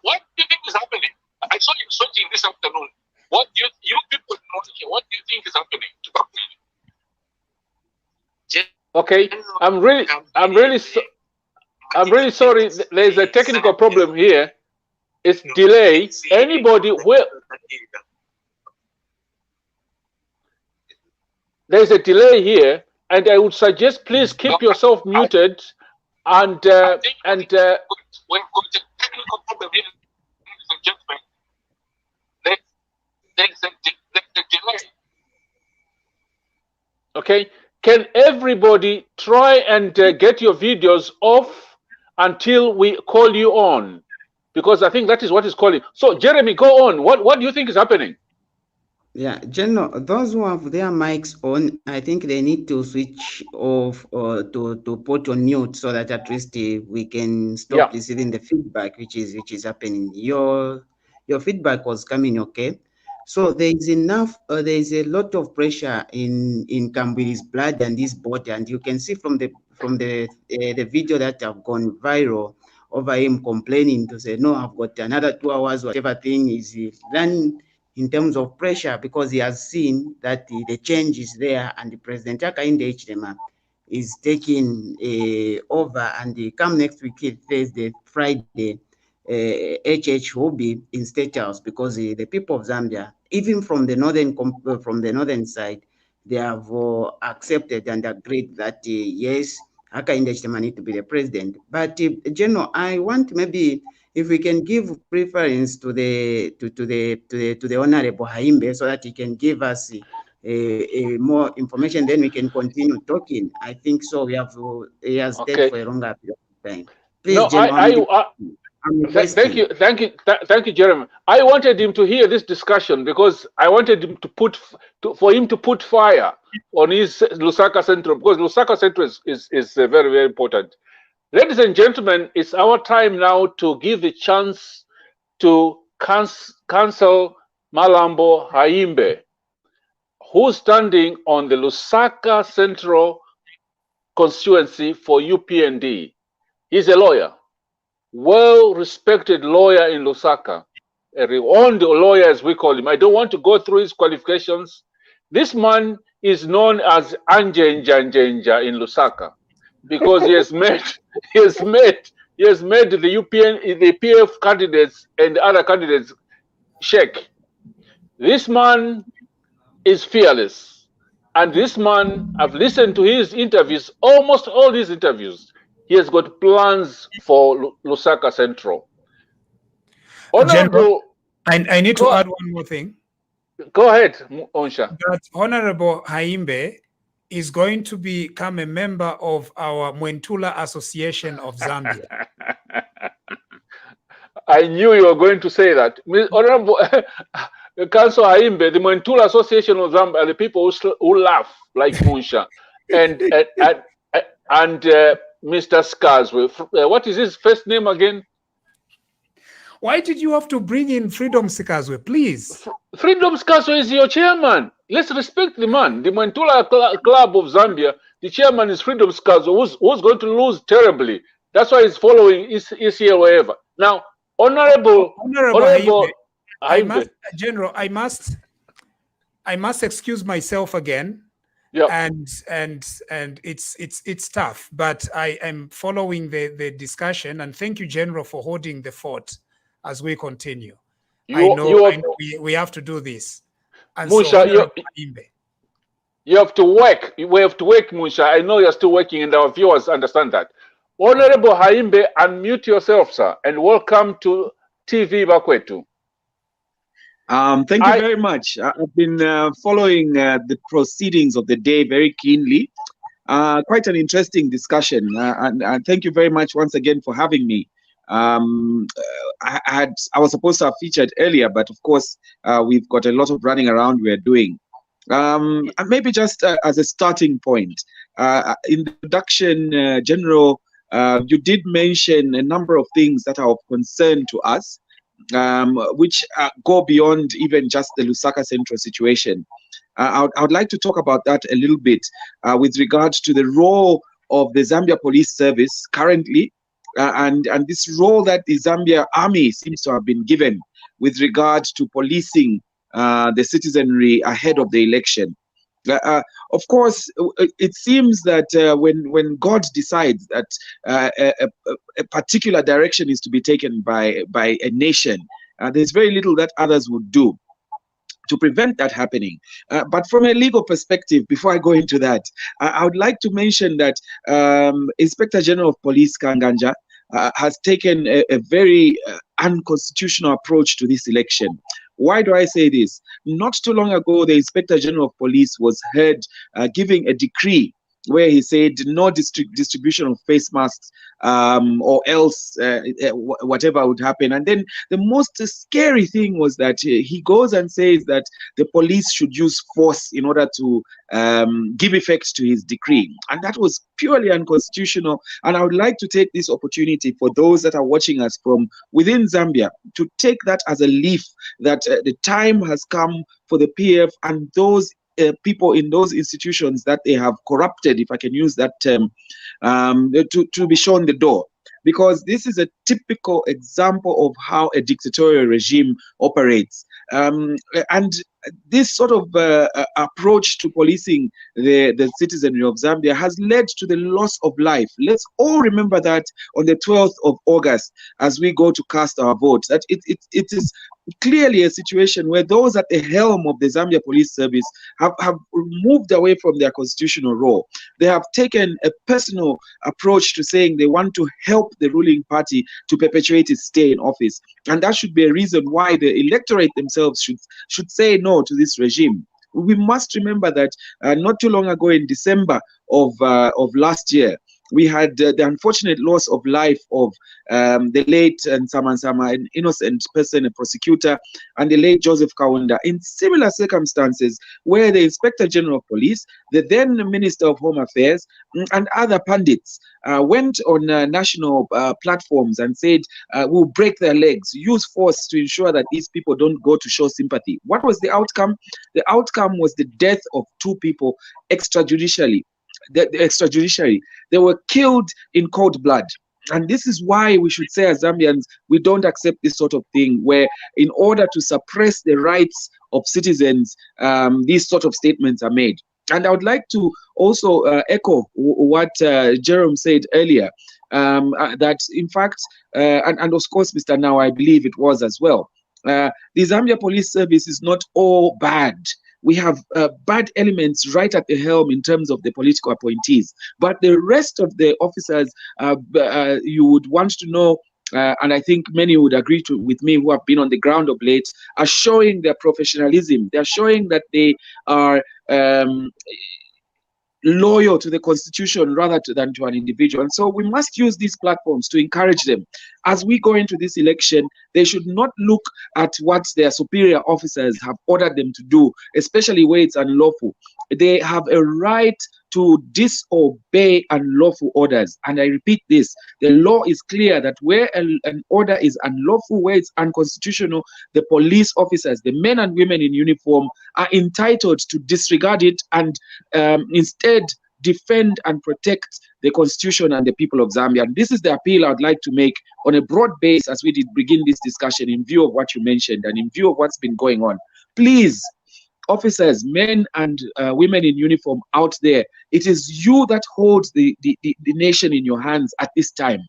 What do you think is happening? I saw him sweating this afternoon. What do you people in Russia, what do you think is happening to Kambwiri? Okay, I'm really sorry. There's a technical problem here. It's delay. Anybody where there's a delay here, and I would suggest please keep yourself muted and we've got a technical problem here, ladies and gentlemen. There's a delay. okay, can everybody try and get your videos off until we call you on? Because I think that is what is calling. So Jeremy, go on. What do you think is happening? Yeah, General, those who have their mics on, I think they need to switch off or to put on mute so that at least we can stop receiving the feedback which is happening. Your feedback was coming okay. So there is enough. There is a lot of pressure in Kambwili's blood and his body, and you can see from the video that have gone viral over him complaining to say, no, I've got another 2 hours, whatever thing is running in terms of pressure, because he has seen that the change is there and President Hakainde Hichilema is taking over, and come next week, Thursday, Friday, HH will be in State House, because the people of Zambia, even from the northern side, they have accepted and agreed that yes, Hakainde Hichilema need to be the president. But General, I want maybe if we can give preference to the Honorable Haimbe so that he can give us more information, then we can continue talking. I think so. He has stayed for a longer period of time. Please, no, General, thank you, Jeremy. I wanted him to hear this discussion because I wanted him for him to put fire on his Lusaka Central, because Lusaka Central is very, very important. Ladies and gentlemen, it's our time now to give the chance to Council Mulambo Haimbe, who's standing on the Lusaka Central Constituency for UPND. He's a lawyer, well-respected lawyer in Lusaka, a renowned lawyer as we call him. I don't want to go through his qualifications. This man is known as Anje Njanjenja in Lusaka, because he has made the UPN, the PF candidates and other candidates shake. This man is fearless, and this man, I've listened to his interviews, almost all these interviews. He has got plans for Lusaka Central. Honorable, I need to add one more thing. Go ahead, Onsha. That Honorable Haimbe is going to become a member of our Mwentula Association of Zambia. I knew you were going to say that. Honorable Council Haimbe, the Mwentula Association of Zambia are the people who laugh like Munsha. and Mr. Skazwe. What is his first name again? Why did you have to bring in Freedom Skazwe, please? Freedom Skazwe is your chairman. Let's respect the man. The Mwentula Club of Zambia, the chairman is Freedom Skazwe, who's going to lose terribly. That's why he's following ECL wherever. Now, Honorable Haimbe, General, I must excuse myself again. Yeah. And it's tough, but I am following the discussion, and thank you, General, for holding the fort as we continue. I know we have to do this. And Musha, so, you have to work. We have to work, Musha. I know you're still working, and our viewers understand that. Honorable Haimbe, unmute yourself, sir, and welcome to TV Bakwetu. Thank you very much. I've been following the proceedings of the day very keenly. Quite an interesting discussion, and thank you very much once again for having me. I was supposed to have featured earlier, but of course we've got a lot of running around we're doing. And maybe just as a starting point, in the introduction, General, you did mention a number of things that are of concern to us, which go beyond even just the Lusaka Central situation. I would like to talk about that a little bit with regards to the role of the Zambia Police Service currently, and this role that the Zambia Army seems to have been given with regards to policing the citizenry ahead of the election. Of course, it seems that when God decides that a particular direction is to be taken by a nation, there's very little that others would do. to prevent that happening. But from a legal perspective, before I go into that, I would like to mention that Inspector General of Police Kanganja has taken a very unconstitutional approach to this election. Why do I say this? Not too long ago, the Inspector General of Police was heard giving a decree where he said no distribution of face masks or else whatever would happen. And then the most scary thing was that he goes and says that the police should use force in order to give effect to his decree. And that was purely unconstitutional. And I would like to take this opportunity for those that are watching us from within Zambia to take that as a leaf that the time has come for the PF and those people in those institutions that they have corrupted, if I can use that term, to be shown the door. Because this is a typical example of how a dictatorial regime operates. And this sort of approach to policing the citizenry of Zambia has led to the loss of life. Let's all remember that on the 12th of August, as we go to cast our votes, that it is clearly a situation where those at the helm of the Zambia Police Service have moved away from their constitutional role. They have taken a personal approach to saying they want to help the ruling party to perpetuate its stay in office. And that should be a reason why the electorate themselves should say no to this regime. We must remember that not too long ago in December of last year, we had the unfortunate loss of life of the late Nsama, an innocent person, a prosecutor, and the late Joseph Kaunda in similar circumstances where the Inspector General of Police, the then Minister of Home Affairs, and other pundits went on national platforms and said, we'll break their legs, use force to ensure that these people don't go to show sympathy. What was the outcome? The outcome was the death of 2 people extrajudicially. They were killed in cold blood. And this is why we should say as Zambians, we don't accept this sort of thing where in order to suppress the rights of citizens, these sort of statements are made. And I would like to also echo what Jerome said earlier, that in fact, and of course, Mr. Now, I believe it was as well, the Zambia Police Service is not all bad. We have bad elements right at the helm in terms of the political appointees. But the rest of the officers, you would want to know, and I think many would agree with me who have been on the ground of late, are showing their professionalism. They're showing that they are loyal to the constitution rather than to an individual. And so we must use these platforms to encourage them. As we go into this election, they should not look at what their superior officers have ordered them to do, especially where it's unlawful. They have a right to disobey unlawful orders. And I repeat this, the law is clear that where an order is unlawful, where it's unconstitutional, the police officers, the men and women in uniform, are entitled to disregard it and instead defend and protect the constitution and the people of Zambia. And this is the appeal I'd like to make on a broad base as we did begin this discussion in view of what you mentioned and in view of what's been going on. Please, officers, men and women in uniform out there, it is you that holds the nation in your hands at this time.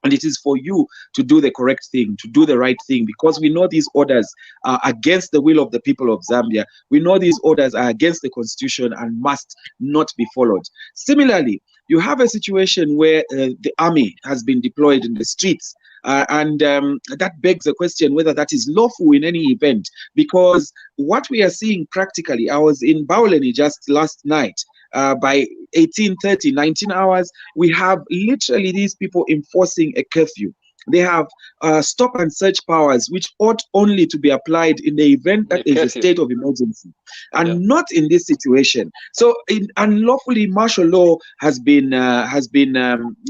And it is for you to do the correct thing, to do the right thing, because we know these orders are against the will of the people of Zambia. We know these orders are against the constitution and must not be followed. Similarly, you have a situation where the army has been deployed in the streets. And that begs the question whether that is lawful in any event, because what we are seeing practically, I was in Ballot just last night, by 18:30, 19 hours, we have literally these people enforcing a curfew. They have stop and search powers, which ought only to be applied in the event that there is a state of emergency, and not in this situation. So, unlawfully, martial law has been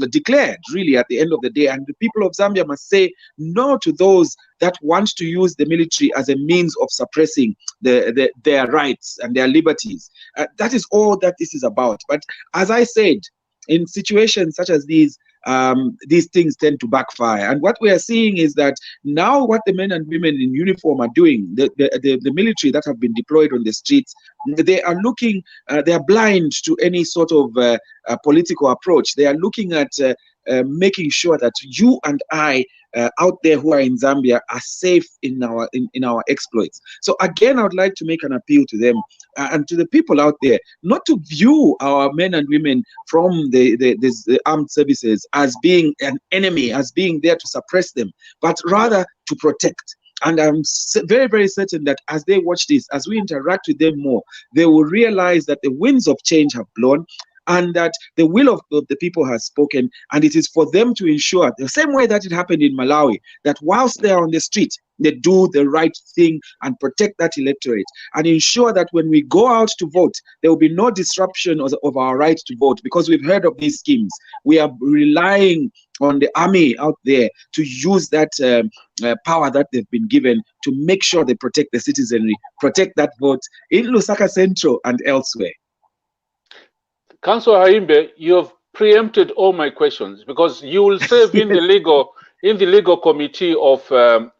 declared, really, at the end of the day, and the people of Zambia must say no to those that want to use the military as a means of suppressing their rights and their liberties. That is all that this is about. But as I said, in situations such as these things tend to backfire. And what we are seeing is that now what the men and women in uniform are doing, the military that have been deployed on the streets, they are looking, they are blind to any sort of political approach. They are looking at making sure that you and I out there who are in Zambia are safe in our exploits. So again, I would like to make an appeal to them and to the people out there not to view our men and women from the armed services as being an enemy, as being there to suppress them, but rather to protect. And I'm very, very certain that as they watch this, as we interact with them more, they will realize that the winds of change have blown and that the will of the people has spoken. And it is for them to ensure, the same way that it happened in Malawi, that whilst they are on the street, they do the right thing and protect that electorate and ensure that when we go out to vote, there will be no disruption of our right to vote, because we've heard of these schemes. We are relying on the army out there to use that power that they've been given to make sure they protect the citizenry, protect that vote in Lusaka Central and elsewhere. Councillor Haimbe, you have preempted all my questions because you will serve in the legal committee of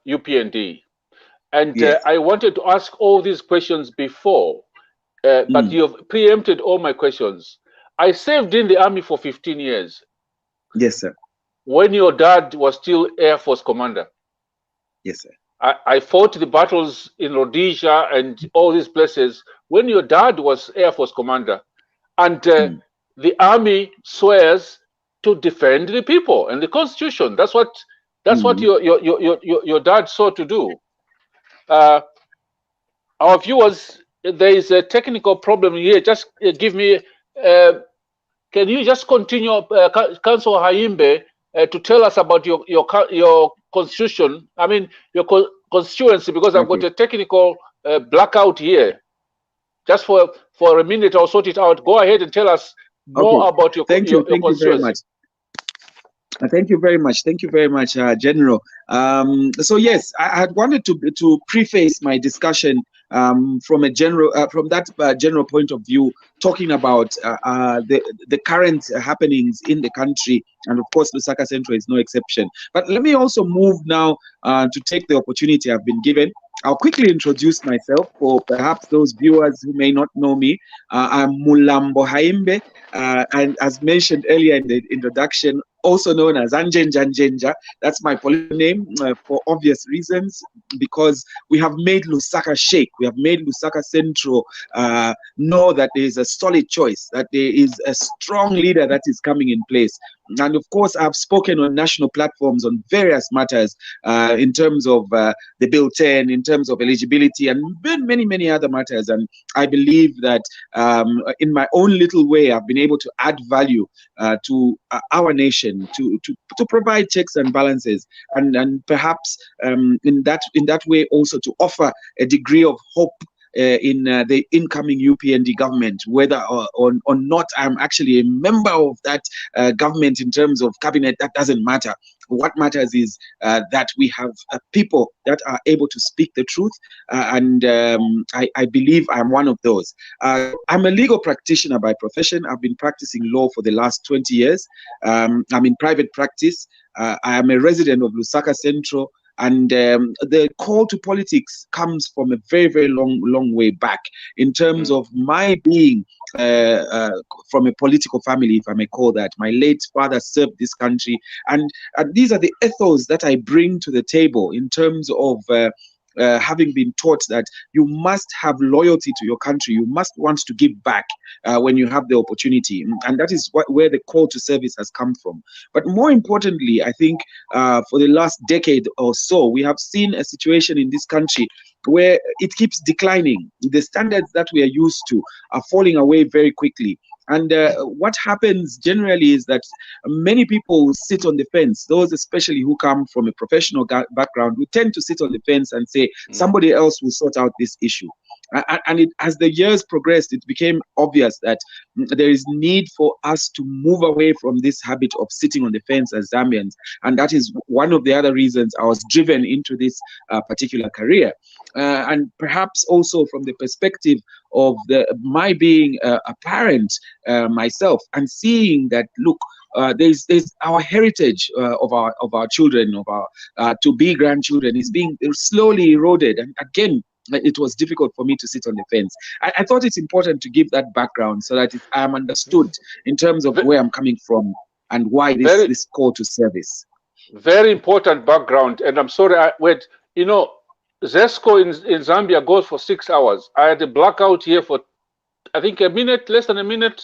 UPND, and Yes. I wanted to ask all these questions before, but you have preempted all my questions. I served in the army for 15 years. Yes, sir. When your dad was still Air Force commander. Yes, sir. I fought the battles in Rhodesia and all these places when your dad was Air Force commander. And the army swears to defend the people and the Constitution. That's what your dad sought to do. Our viewers, there is a technical problem here. Just give me. Can you just continue, Councillor Haimbe, to tell us about your constitution? I mean your constituency, because I've got a technical blackout here. Just for a minute, I'll sort it out. Go ahead and tell us more about your constituency. Thank you very much. Thank you very much. Thank you very much, General. So yes, I had wanted to preface my discussion from a general general point of view, talking about the current happenings in the country, and of course Lusaka Central is no exception. But let me also move now to take the opportunity I've been given. I'll quickly introduce myself for perhaps those viewers who may not know me. I'm Mulambo Haimbe, and as mentioned earlier in the introduction, also known as Anjenja. That's my political name for obvious reasons, because we have made Lusaka shake. We have made Lusaka Central know that there is a solid choice, that there is a strong leader that is coming in place. And of course, I've spoken on national platforms on various matters in terms of the Bill 10, in terms of eligibility, and many, many other matters. And I believe that in my own little way, I've been able to add value to our nation, to provide checks and balances, and perhaps in that way also to offer a degree of hope in the incoming UPND government, whether or not I'm actually a member of that government in terms of cabinet. That doesn't matter. What matters is that we have people that are able to speak the truth, and I believe I'm one of those. I'm a legal practitioner by profession. I've been practicing law for the last 20 years. I'm in private practice. I am a resident of Lusaka Central. And the call to politics comes from a very, very long way back in terms of my being from a political family, if I may call that. My late father served this country. And these are the ethos that I bring to the table in terms of having been taught that you must have loyalty to your country. You must want to give back when you have the opportunity. And that is where the call to service has come from. But more importantly, I think for the last decade or so, we have seen a situation in this country where it keeps declining. The standards that we are used to are falling away very quickly. And what happens generally is that many people sit on the fence, those especially who come from a professional background, who tend to sit on the fence and say, somebody else will sort out this issue. And as the years progressed, it became obvious that there is need for us to move away from this habit of sitting on the fence as Zambians. And that is one of the other reasons I was driven into this particular career. And perhaps also from the perspective of my being a parent myself, and seeing that, look, there's our heritage of our children, of our to-be grandchildren, is being slowly eroded. And again, it was difficult for me to sit on the fence. I thought it's important to give that background so that I am understood in terms of where I'm coming from and why this call to service. very important background. And I'm sorry, wait, you know, ZESCO in Zambia goes for 6 hours. I had a blackout here for, I think, a minute, less than a minute,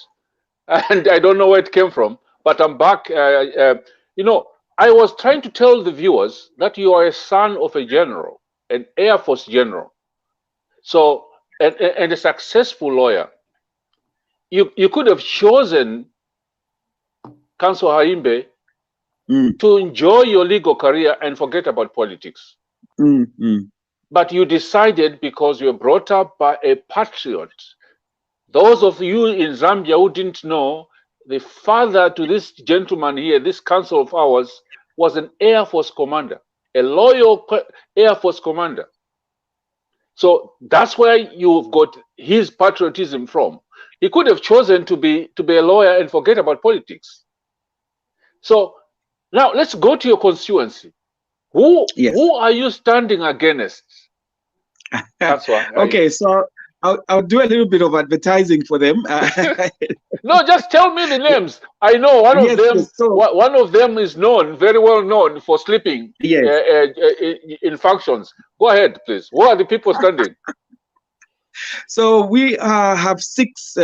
and I don't know where it came from, but I'm back. You know, I was trying to tell the viewers that you are a son of a general, an Air Force general, so and a successful lawyer. You could have chosen Council Haimbe to enjoy your legal career and forget about politics. But you decided, because you were brought up by a patriot. Those of you in Zambia who didn't know, the father to this gentleman here, this council of ours, was an Air Force commander, a loyal Air Force commander. So that's where you've got his patriotism from. He could have chosen to be a lawyer and forget about politics. So now let's go to your constituency. Who are you standing against? That's why. Okay, so I'll do a little bit of advertising for them. No, just tell me the names. I know one of them. So, one of them is known, very well known for sleeping in functions. Go ahead, please. Who are the people standing? So we have 6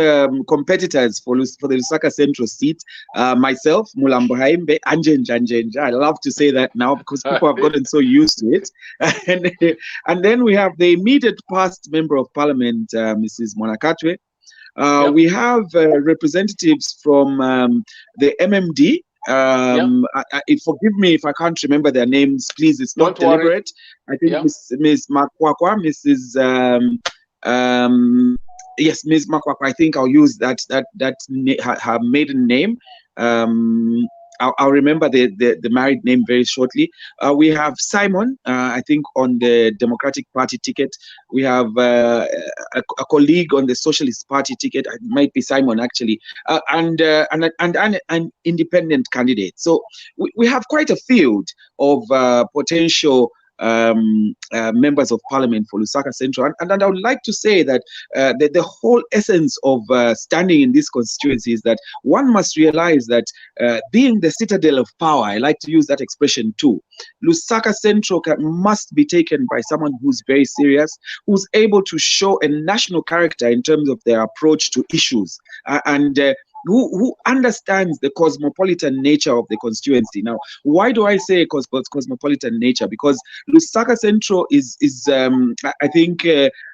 competitors for the Lusaka Central seat. Myself, Mulambo Haimbe, Anjenja. I love to say that now because people have gotten so used to it. And then we have the immediate past Member of Parliament, Mrs. Monakatwe. We have representatives from the MMD. Forgive me if I can't remember their names, please. It's not deliberate. I think Ms. Makwakwa, Mrs. Yes, Ms. Makwakwa. I think I'll use her maiden name. I'll remember the married name very shortly. We have Simon, I think, on the Democratic Party ticket. We have a colleague on the Socialist Party ticket. It might be Simon, actually, and an independent candidate. So we have quite a field of potential members of parliament for Lusaka Central, and I would like to say that the whole essence of standing in this constituency is that one must realize that being the citadel of power, I like to use that expression too, Lusaka Central must be taken by someone who's very serious, who's able to show a national character in terms of their approach to issues, and who understands the cosmopolitan nature of the constituency. Now, why do I say cosmopolitan nature? Because Lusaka Central is I think,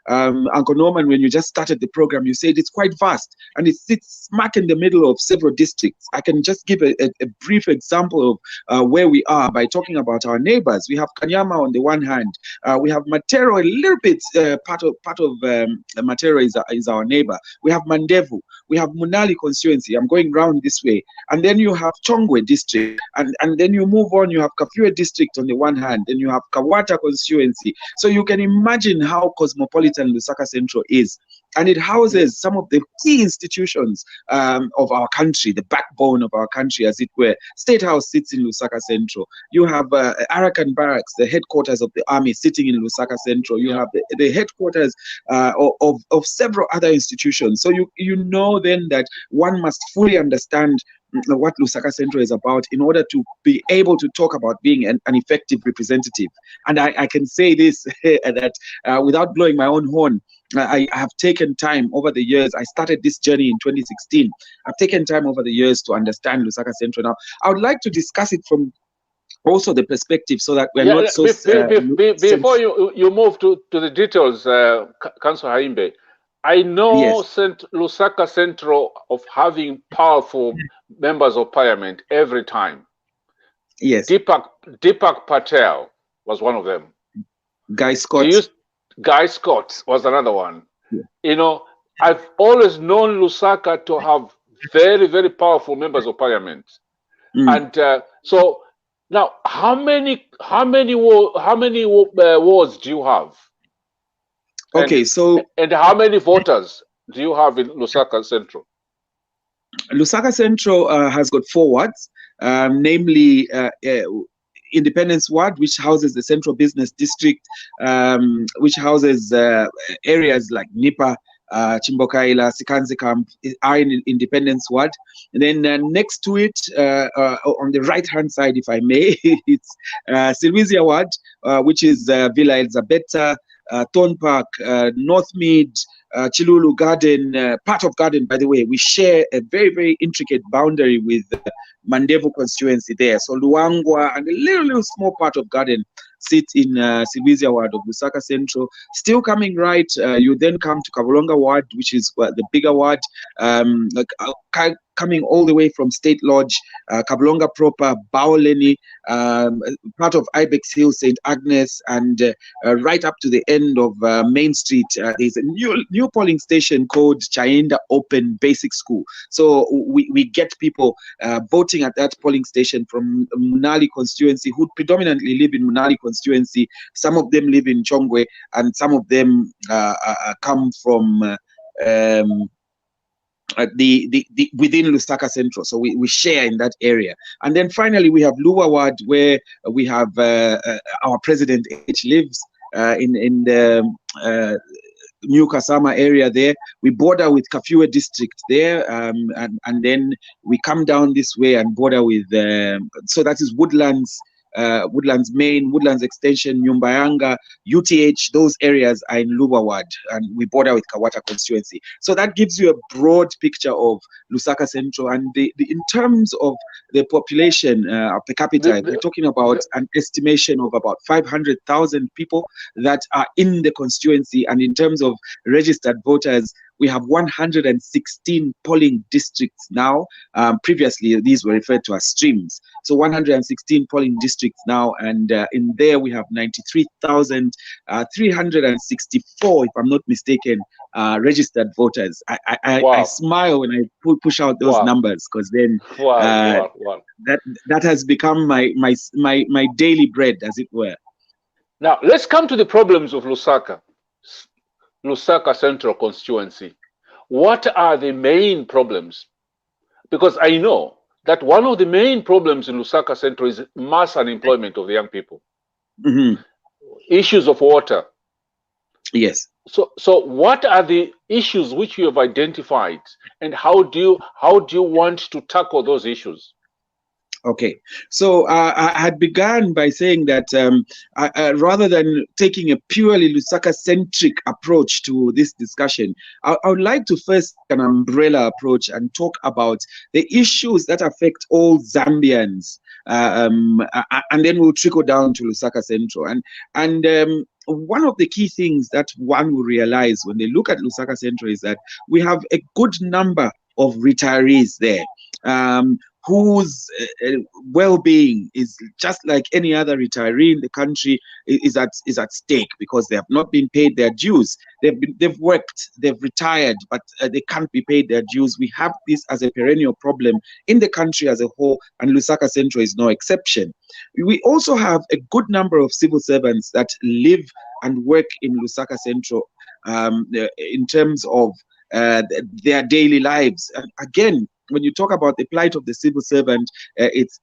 Uncle Norman, when you just started the program, you said it's quite vast, and it sits smack in the middle of several districts. I can just give a brief example of where we are by talking about our neighbors. We have Kanyama on the one hand, we have Matero, a little bit, part of Matero is our neighbor. We have Mandevu, we have Munali constituency. I'm going round this way, and then you have Chongwe district, and then you move on, you have Kafue district on the one hand, and you have Kawata constituency. So you can imagine how cosmopolitan Lusaka Central is, and it houses some of the key institutions of our country, the backbone of our country, as it were. State House sits in Lusaka Central. You have Arakan Barracks, the headquarters of the army, sitting in Lusaka Central. You have the headquarters of several other institutions. So you know then that one must fully understand what Lusaka Central is about in order to be able to talk about being an effective representative. And I can say this, that without blowing my own horn, I have taken time over the years. I started this journey in 2016. I've taken time over the years to understand Lusaka Central. Now, I would like to discuss it from also the perspective so that we're not so... Before you move to the details, Councillor Haimbe, I know Lusaka Central of having powerful members of parliament every time. Yes. Deepak Patel was one of them. Guy Scott. Guy Scott was another one. Yeah. You know, I've always known Lusaka to have very, very powerful members of parliament. And so now, how many wards do you have? Okay, and how many voters do you have in Lusaka Central? Lusaka Central has got 4 wards, namely Independence Ward, which houses the Central Business District, which houses areas like Nipa, Chimbokaila, Sikanzi Camp are in Independence Ward. And then next to it, on the right-hand side, if I may, it's Silvizia Ward, which is Villa Elizabeta, Thorn Park, Northmead, Chilulu Garden, part of Garden, by the way. We share a very, very intricate boundary with Mandevu constituency there. So Luangwa and a little small part of Garden sit in Silvizia Ward of Lusaka Central. Still coming right, you then come to Kavolonga Ward, which is the bigger ward, coming all the way from State Lodge, Kavolonga proper, Baoleni, part of Ibex Hill, St. Agnes, and right up to the end of Main Street, there's a new polling station called Chaenda Open Basic School. So we get people voting at that polling station from Munali constituency who predominantly live in Munali constituency. Some of them live in Chongwe, and some of them come from within Lusaka Central. So we share in that area. And then finally we have Luwa Ward, where we have our President H lives in the New Kasama area there. We border with Kafue district there, and then we come down this way and border with so that is Woodlands, Woodlands Main, Woodlands Extension, Nyumbayanga, UTH. Those areas are in Luba Ward, and we border with Kawata constituency. So that gives you a broad picture of Lusaka Central. And in terms of the population per capita, we're talking about an estimation of about 500,000 people that are in the constituency. And in terms of registered voters, we have 116 polling districts now. Previously, these were referred to as streams. So 116 polling districts now, and in there we have 93,364, if I'm not mistaken, registered voters. I smile when I push out those numbers, because then that has become my daily bread, as it were. Now let's come to the problems of Lusaka Central constituency. What are the main problems? Because I know that one of the main problems in Lusaka Central is mass unemployment of the young people. Mm-hmm. Issues of water. Yes. So what are the issues which you have identified, and how do you want to tackle those issues? Okay, so I had begun by saying that rather than taking a purely Lusaka-centric approach to this discussion, I would like to first take an umbrella approach and talk about the issues that affect all Zambians, and then we'll trickle down to Lusaka Central. And one of the key things that one will realize when they look at Lusaka Central is that we have a good number of retirees there, whose well-being is just like any other retiree in the country is at stake, because they have not been paid their dues. They've worked, they've retired, but they can't be paid their dues. We have this as a perennial problem in the country as a whole, and Lusaka Central is no exception. We also have a good number of civil servants that live and work in Lusaka Central in terms of their daily lives. And again, when you talk about the plight of the civil servant, it's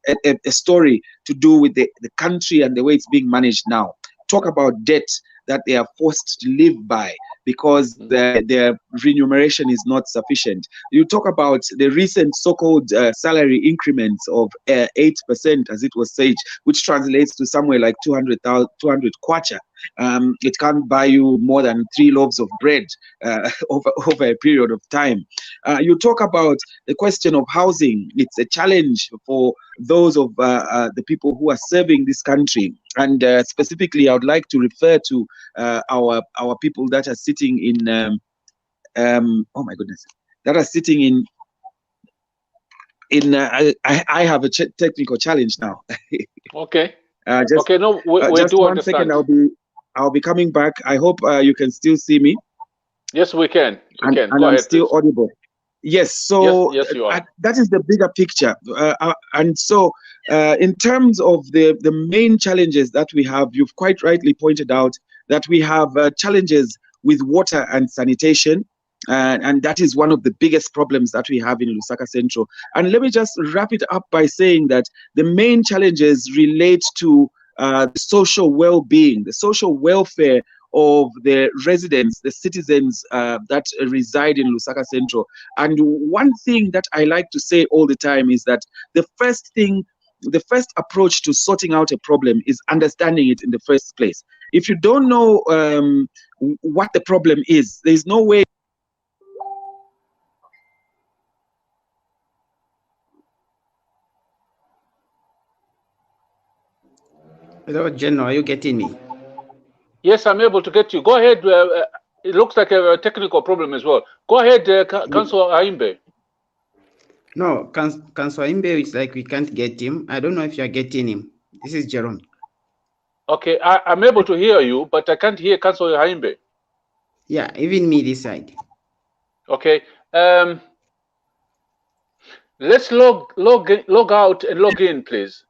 a story to do with the country and the way it's being managed now. Talk about debt that they are forced to live by because their remuneration is not sufficient. You talk about the recent so-called salary increments of 8%, as it was said, which translates to somewhere like 200 kwacha. It can't buy you more than 3 loaves of bread over a period of time. You talk about the question of housing. It's a challenge for those of the people who are serving this country. And specifically, I would like to refer to our people that are sitting in, oh my goodness, that are sitting in I have a technical challenge now. Okay. Okay, no, we just do one understand. second, I'll be coming back. I hope you can still see me. Yes, we can. And Go I'm ahead, still please. audible. Yes, so yes, you are. that is the bigger picture. And so in terms of the main challenges that we have, you've quite rightly pointed out that we have challenges with water and sanitation. And that is one of the biggest problems that we have in Lusaka Central. And let me just wrap it up by saying that the main challenges relate to the social well-being, the social welfare of the residents, the citizens that reside in Lusaka Central. And one thing that I like to say all the time is that the first approach to sorting out a problem is understanding it in the first place. If you don't know what the problem is, there's no way. Hello, General, are you getting me? Yes, I'm able to get you. Go ahead. It looks like a technical problem as well. Go ahead, Councillor Haimbe. No, Councillor Haimbe, it's like we can't get him. I don't know if you're getting him. This is Jerome. Okay, I'm able to hear you, but I can't hear Councillor Haimbe. Yeah, even me this side. Okay. Let's log out and log in, please.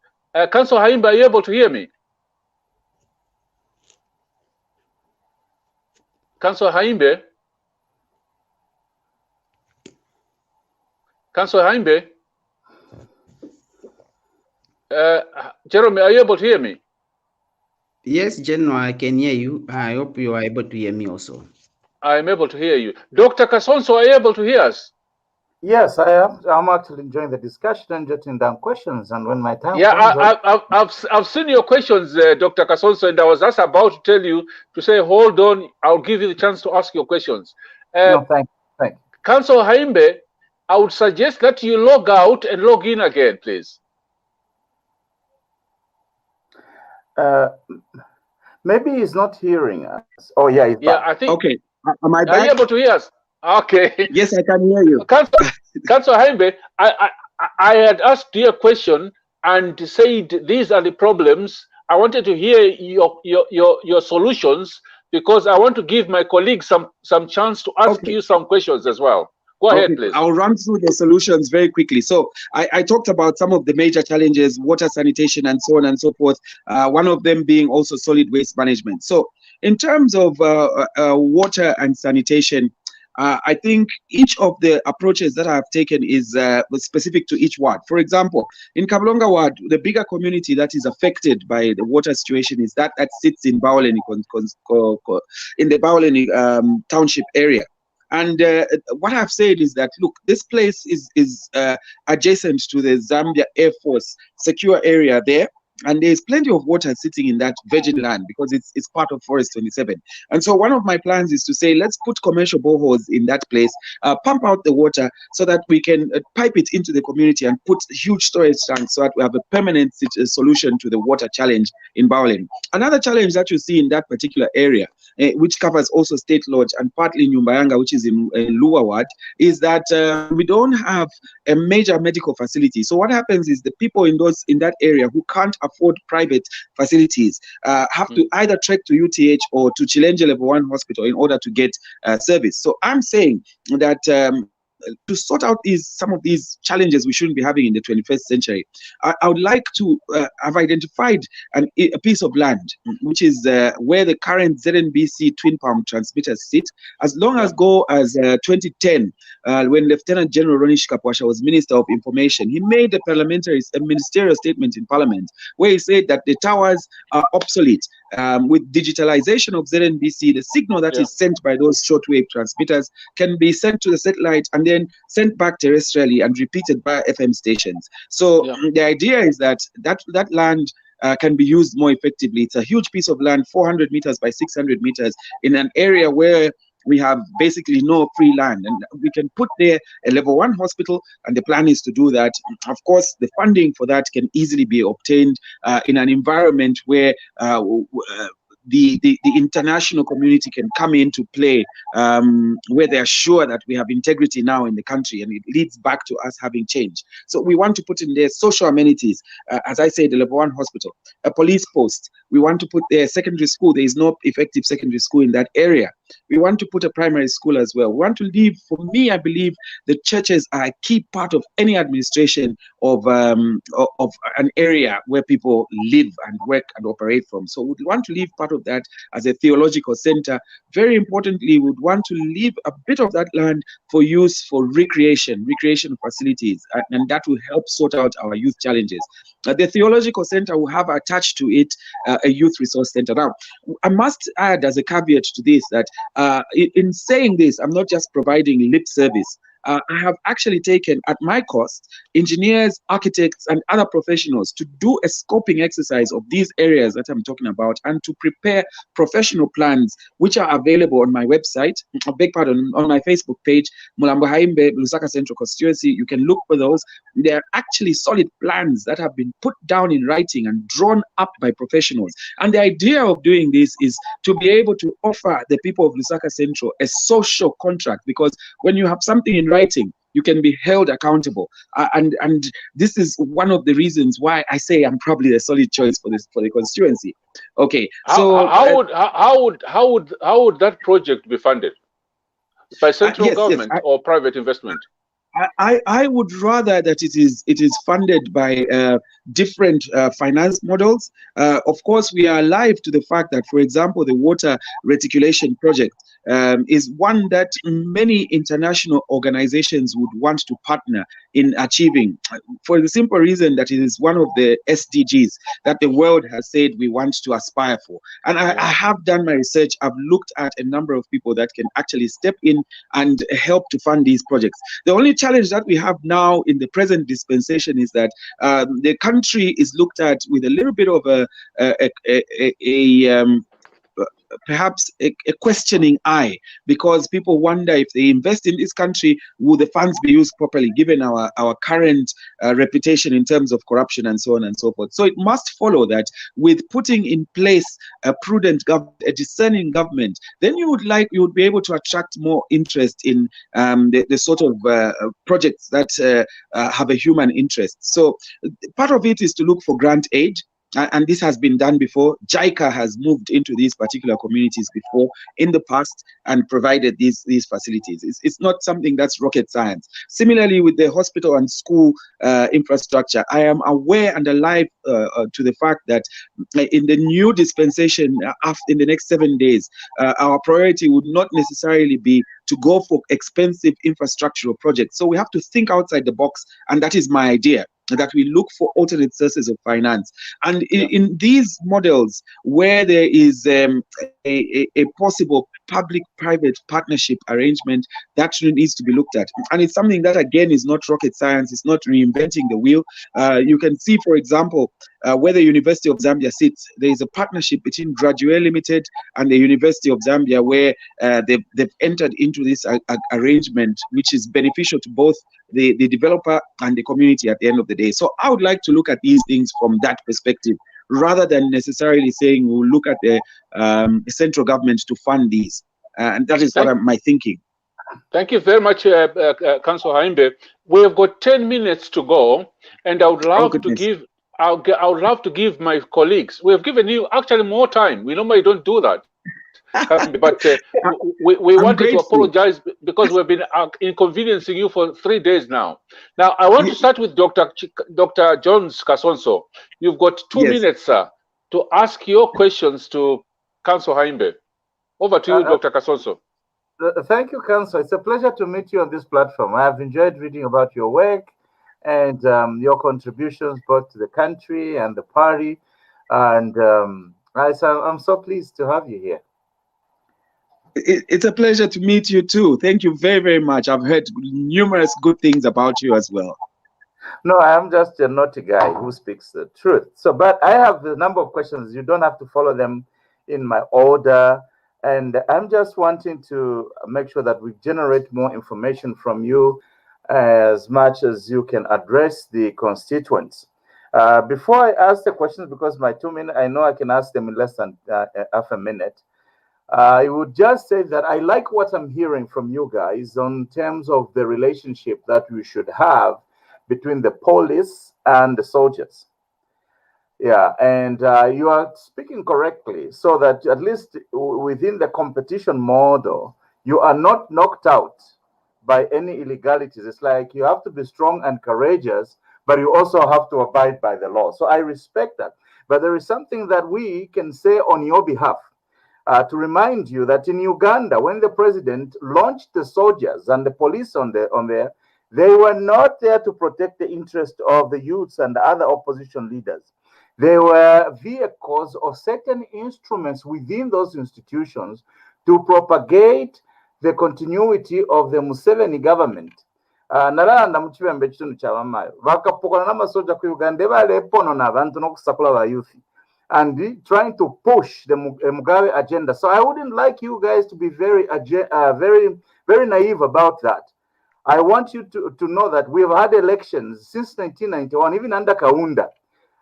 Councillor Haimbe, are you able to hear me? Councillor Haimbe? Councillor Haimbe? Jerome, are you able to hear me? Yes, General, I can hear you. I hope you are able to hear me also. I am able to hear you. Dr. Kasonso, are you able to hear us? Yes, I am. I'm actually enjoying the discussion and jotting down questions. And when my time comes, I've seen your questions, Dr. Kasonso, and I was just about to tell you to say, hold on, I'll give you the chance to ask your questions. No, thank you. Councillor Haimbe, I would suggest that you log out and log in again, please. Maybe he's not hearing us. Oh, yeah, he's back. I think. Okay, am I back? Are you able to hear us? Okay. Yes, I can hear you. Councillor Haimbe, I had asked you a question and said these are the problems. I wanted to hear your solutions because I want to give my colleagues some chance to ask you some questions as well. Go ahead, please. I'll run through the solutions very quickly. So I talked about some of the major challenges, water, sanitation, and so on and so forth. One of them being also solid waste management. So in terms of water and sanitation, I think each of the approaches that I have taken is specific to each ward. For example, in Kablonga ward, the bigger community that is affected by the water situation is that sits in Bawuleni, in the Bawuleni township area. And what I've said is that, look, this place is adjacent to the Zambia Air Force secure area there. And there's plenty of water sitting in that virgin land because it's part of Forest 27. And so one of my plans is to say, let's put commercial boreholes in that place, pump out the water so that we can pipe it into the community and put huge storage tanks so that we have a permanent solution to the water challenge in Bawuleni. Another challenge that you see in that particular area, which covers also State Lodge and partly Nyumbayanga, which is in Luwa Ward, is that we don't have a major medical facility. So what happens is the people in that area who can't afford private facilities have to either trek to UTH or to Chilenje Level 1 Hospital in order to get service. So I'm saying that to sort out some of these challenges we shouldn't be having in the 21st century, I would like to have identified a piece of land, which is where the current ZNBC twin palm transmitters sit, as long as go as 2010, when Lieutenant General Ronish Kapwasha was Minister of Information. He made a ministerial statement in Parliament where he said that the towers are obsolete. With digitalization of ZNBC, the signal that is sent by those shortwave transmitters can be sent to the satellite and then sent back terrestrially and repeated by FM stations. So the idea is that land can be used more effectively. It's a huge piece of land, 400 meters by 600 meters, in an area where we have basically no free land, and we can put there a level 1 hospital, and the plan is to do that. Of course, the funding for that can easily be obtained in an environment where the international community can come into play, where they are sure that we have integrity now in the country, and it leads back to us having change. So we want to put in there social amenities, as I said, the level 1 hospital, a police post. We want to put there a secondary school. There is no effective secondary school in that area. We want to put a primary school as well. We want to leave, for me, I believe the churches are a key part of any administration of an area where people live and work and operate from. So we want to leave part of that as a theological center. Very importantly, we would want to leave a bit of that land for use for recreation facilities, and that will help sort out our youth challenges. The theological center will have attached to it a youth resource center. Now, I must add as a caveat to this that in saying this, I'm not just providing lip service. I have actually taken at my cost engineers, architects, and other professionals to do a scoping exercise of these areas that I'm talking about and to prepare professional plans which are available on my website, I beg pardon, on my Facebook page, Mulambo Haimbe, Lusaka Central Constituency. You can look for those. They are actually solid plans that have been put down in writing and drawn up by professionals. And the idea of doing this is to be able to offer the people of Lusaka Central a social contract, because when you have something in writing, you can be held accountable, and this is one of the reasons why I say I'm probably a solid choice for the constituency. Okay, so how would that project be funded? By central government or private investment? I would rather that it is funded by different finance models. Of course, we are alive to the fact that, for example, the water reticulation project is one that many international organizations would want to partner in achieving, for the simple reason that it is one of the SDGs that the world has said we want to aspire for. And I have done my research. I've looked at a number of people that can actually step in and help to fund these projects. The only challenge that we have now in the present dispensation is that the country is looked at with a little bit of perhaps a questioning eye, because people wonder if they invest in this country, will the funds be used properly given our current reputation in terms of corruption and so on and so forth. So it must follow that with putting in place a prudent government, a discerning government, then you would be able to attract more interest in the sort of projects that have a human interest. So part of it is to look for grant aid. And this has been done before. JICA has moved into these particular communities before in the past and provided these facilities. It's not something that's rocket science. Similarly, with the hospital and school infrastructure, I am aware and alive to the fact that in the new dispensation, in the next 7 days, our priority would not necessarily be to go for expensive infrastructural projects. So we have to think outside the box, and that is my idea, that we look for alternate sources of finance. And in these models where there is a possible public-private partnership arrangement, that needs to be looked at. And it's something that, again, is not rocket science. It's not reinventing the wheel. You can see, for example, where the University of Zambia sits, there is a partnership between Graduate Limited and the University of Zambia, where they've entered into this arrangement, which is beneficial to both the developer and the community at the end of the day. So I would like to look at these things from that perspective, rather than necessarily saying we'll look at the central government to fund these. And that is my thinking. Thank you very much, Councillor Haimbe. We have got 10 minutes to go, and I would love to give. I would love to give my colleagues. We have given you actually more time. We normally don't do that. But we wanted to apologize because we've been inconveniencing you for 3 days now. Now, I want to start with Dr. Jones Kasonso. You've got 2 minutes, sir, to ask your questions to Councillor Haimbe. Over to you, Dr. Kasonso. Thank you, Councillor. It's a pleasure to meet you on this platform. I have enjoyed reading about your work and your contributions both to the country and the party. And I'm so pleased to have you here. It's a pleasure to meet you too. Thank you very, very much. I've heard numerous good things about you as well. No, I'm just a naughty guy who speaks the truth. So, but I have a number of questions. You don't have to follow them in my order. And I'm just wanting to make sure that we generate more information from you as much as you can address the constituents. Before I ask the questions, because my 2 minutes, I know I can ask them in less than half a minute. I would just say that I like what I'm hearing from you guys on terms of the relationship that we should have between the police and the soldiers. Yeah, and you are speaking correctly, so that at least within the competition model, you are not knocked out by any illegalities. It's like you have to be strong and courageous, but you also have to abide by the law. So I respect that. But there is something that we can say on your behalf. To remind you that in Uganda, when the president launched the soldiers and the police on there, they were not there to protect the interest of the youths and the other opposition leaders. They were vehicles or certain instruments within those institutions to propagate the continuity of the Museveni government. Nalanda mu kibembe ekitundu ky'abamaayo bakapukana n'amasoja ku Uganda ebaleepoonona abantu n'okusakula abayuthi and trying to push the Mugabe agenda. So I wouldn't like you guys to be very naive about that. I want you to know that we've had elections since 1991, even under Kaunda.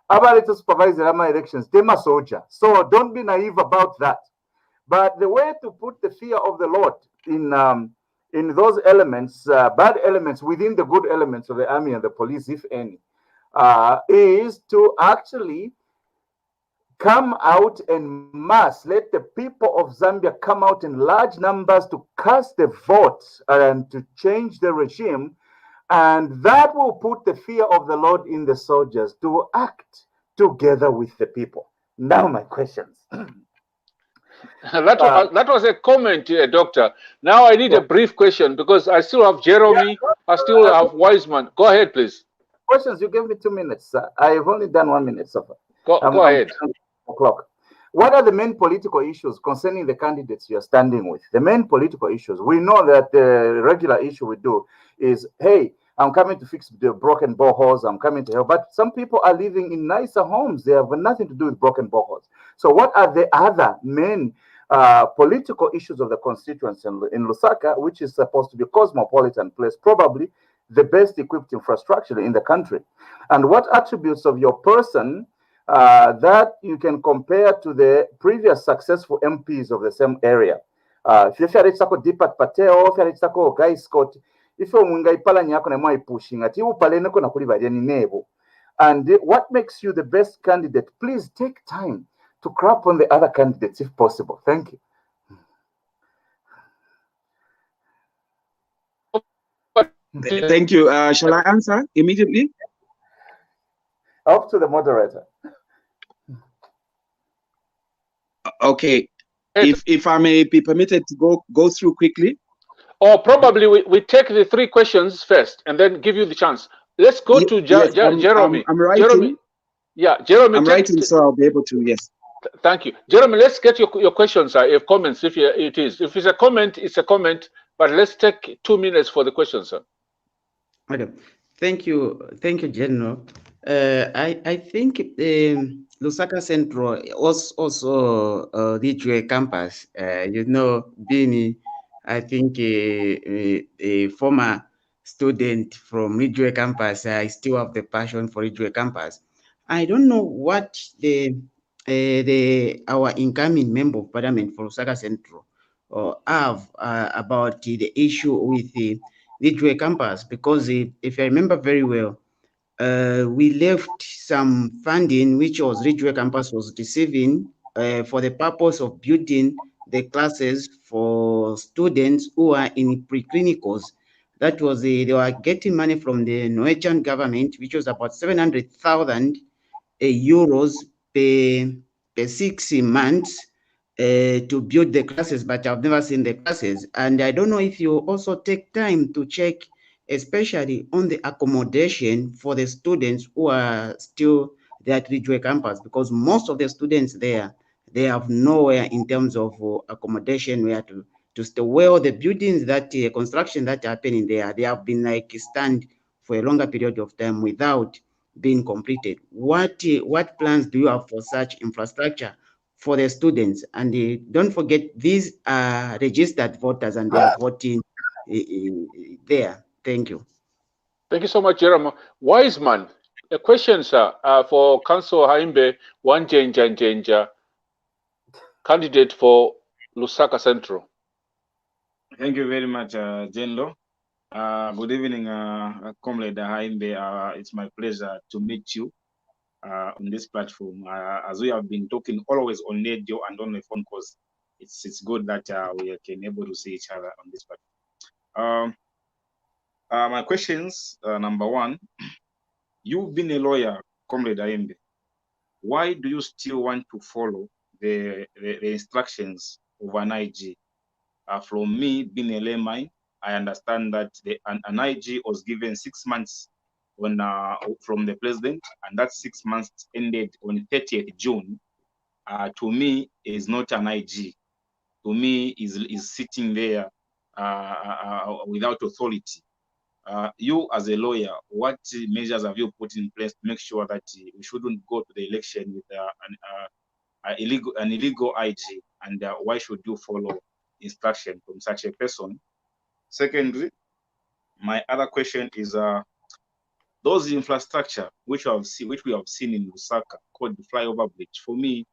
About to supervise the elections, they must soldier. So don't be naive about that. But the way to put the fear of the Lord in those elements, bad elements within the good elements of the army and the police, if any, is to actually come out en masse. Let the people of Zambia come out in large numbers to cast the vote and to change the regime. And that will put the fear of the Lord in the soldiers to act together with the people. Now, my questions. That was a comment, Doctor. Now I need a brief question because I still have Jeremy, I still have Wiseman. Go ahead, please. Questions, you gave me 2 minutes, sir. I've only done 1 minute so far. Go ahead. O'clock. What are the main political issues concerning the candidates you're standing with? The main political issues. We know that the regular issue we do is, hey, I'm coming to fix the broken boreholes. I'm coming to help. But some people are living in nicer homes. They have nothing to do with broken boreholes. So what are the other main political issues of the constituency in Lusaka, which is supposed to be a cosmopolitan place, probably the best equipped infrastructure in the country? And what attributes of your person that you can compare to the previous successful MPs of the same area? If you are Dipat Patel, if you are Guy Scott, if you are pushing at you, and what makes you the best candidate? Please take time to crap on the other candidates if possible. Thank you. Thank you. Shall I answer immediately? Up to the moderator. Okay. If I may be permitted to go through quickly. Or probably we take the 3 questions first and then give you the chance. Let's go to Jeremy. I'm writing. Jeremy. Yeah, Jeremy. I'm writing, so I'll be able to. Yes. Thank you, Jeremy. Let's get your questions, your comments. If it's a comment, it's a comment. But let's take 2 minutes for the questions, sir. Okay. Thank you, General. I think Lusaka Central also Ridgeway campus. Being I think a former student from Ridgeway campus, I still have the passion for Ridgeway campus. I don't know what our incoming member of parliament for Lusaka Central have about the issue with the Ridgeway campus, because if I remember very well, we left some funding which was Ridgeway campus was receiving for the purpose of building the classes for students who are in preclinicals. That was they were getting money from the Norwegian government, which was about 700,000 euros per 6 months to build the classes, but I've never seen the classes. And I don't know if you also take time to check, especially on the accommodation for the students who are still there at Ridgeway campus, because most of the students there, they have nowhere in terms of accommodation where to stay. Well, the buildings that construction that are happening there, they have been like stand for a longer period of time without being completed. What plans do you have for such infrastructure for the students? And don't forget, these are registered voters and they are voting there. Thank you. Thank you so much, Jeremy. Wiseman, a question, sir, for Councillor Haimbe Wanjenja, candidate for Lusaka Central. Thank you very much, Jenlo. Good evening, Comrade Haimbe. It's my pleasure to meet you. on this platform. As we have been talking always on radio and on the phone calls, it's good that we can able to see each other on this platform. My questions, number one, you've been a lawyer, Comrade Haimbe. Why do you still want to follow the instructions of an IG? From me, being a layman, I understand that an IG was given 6 months on from the president, and that 6 months ended on 30th June. To me, is not an IG. To me, is sitting there without authority. You as a lawyer, what measures have you put in place to make sure that we shouldn't go to the election with an illegal IG, and why should you follow instruction from such a person? Secondly, my other question is those infrastructure which we have seen in Lusaka called the flyover bridge. For me,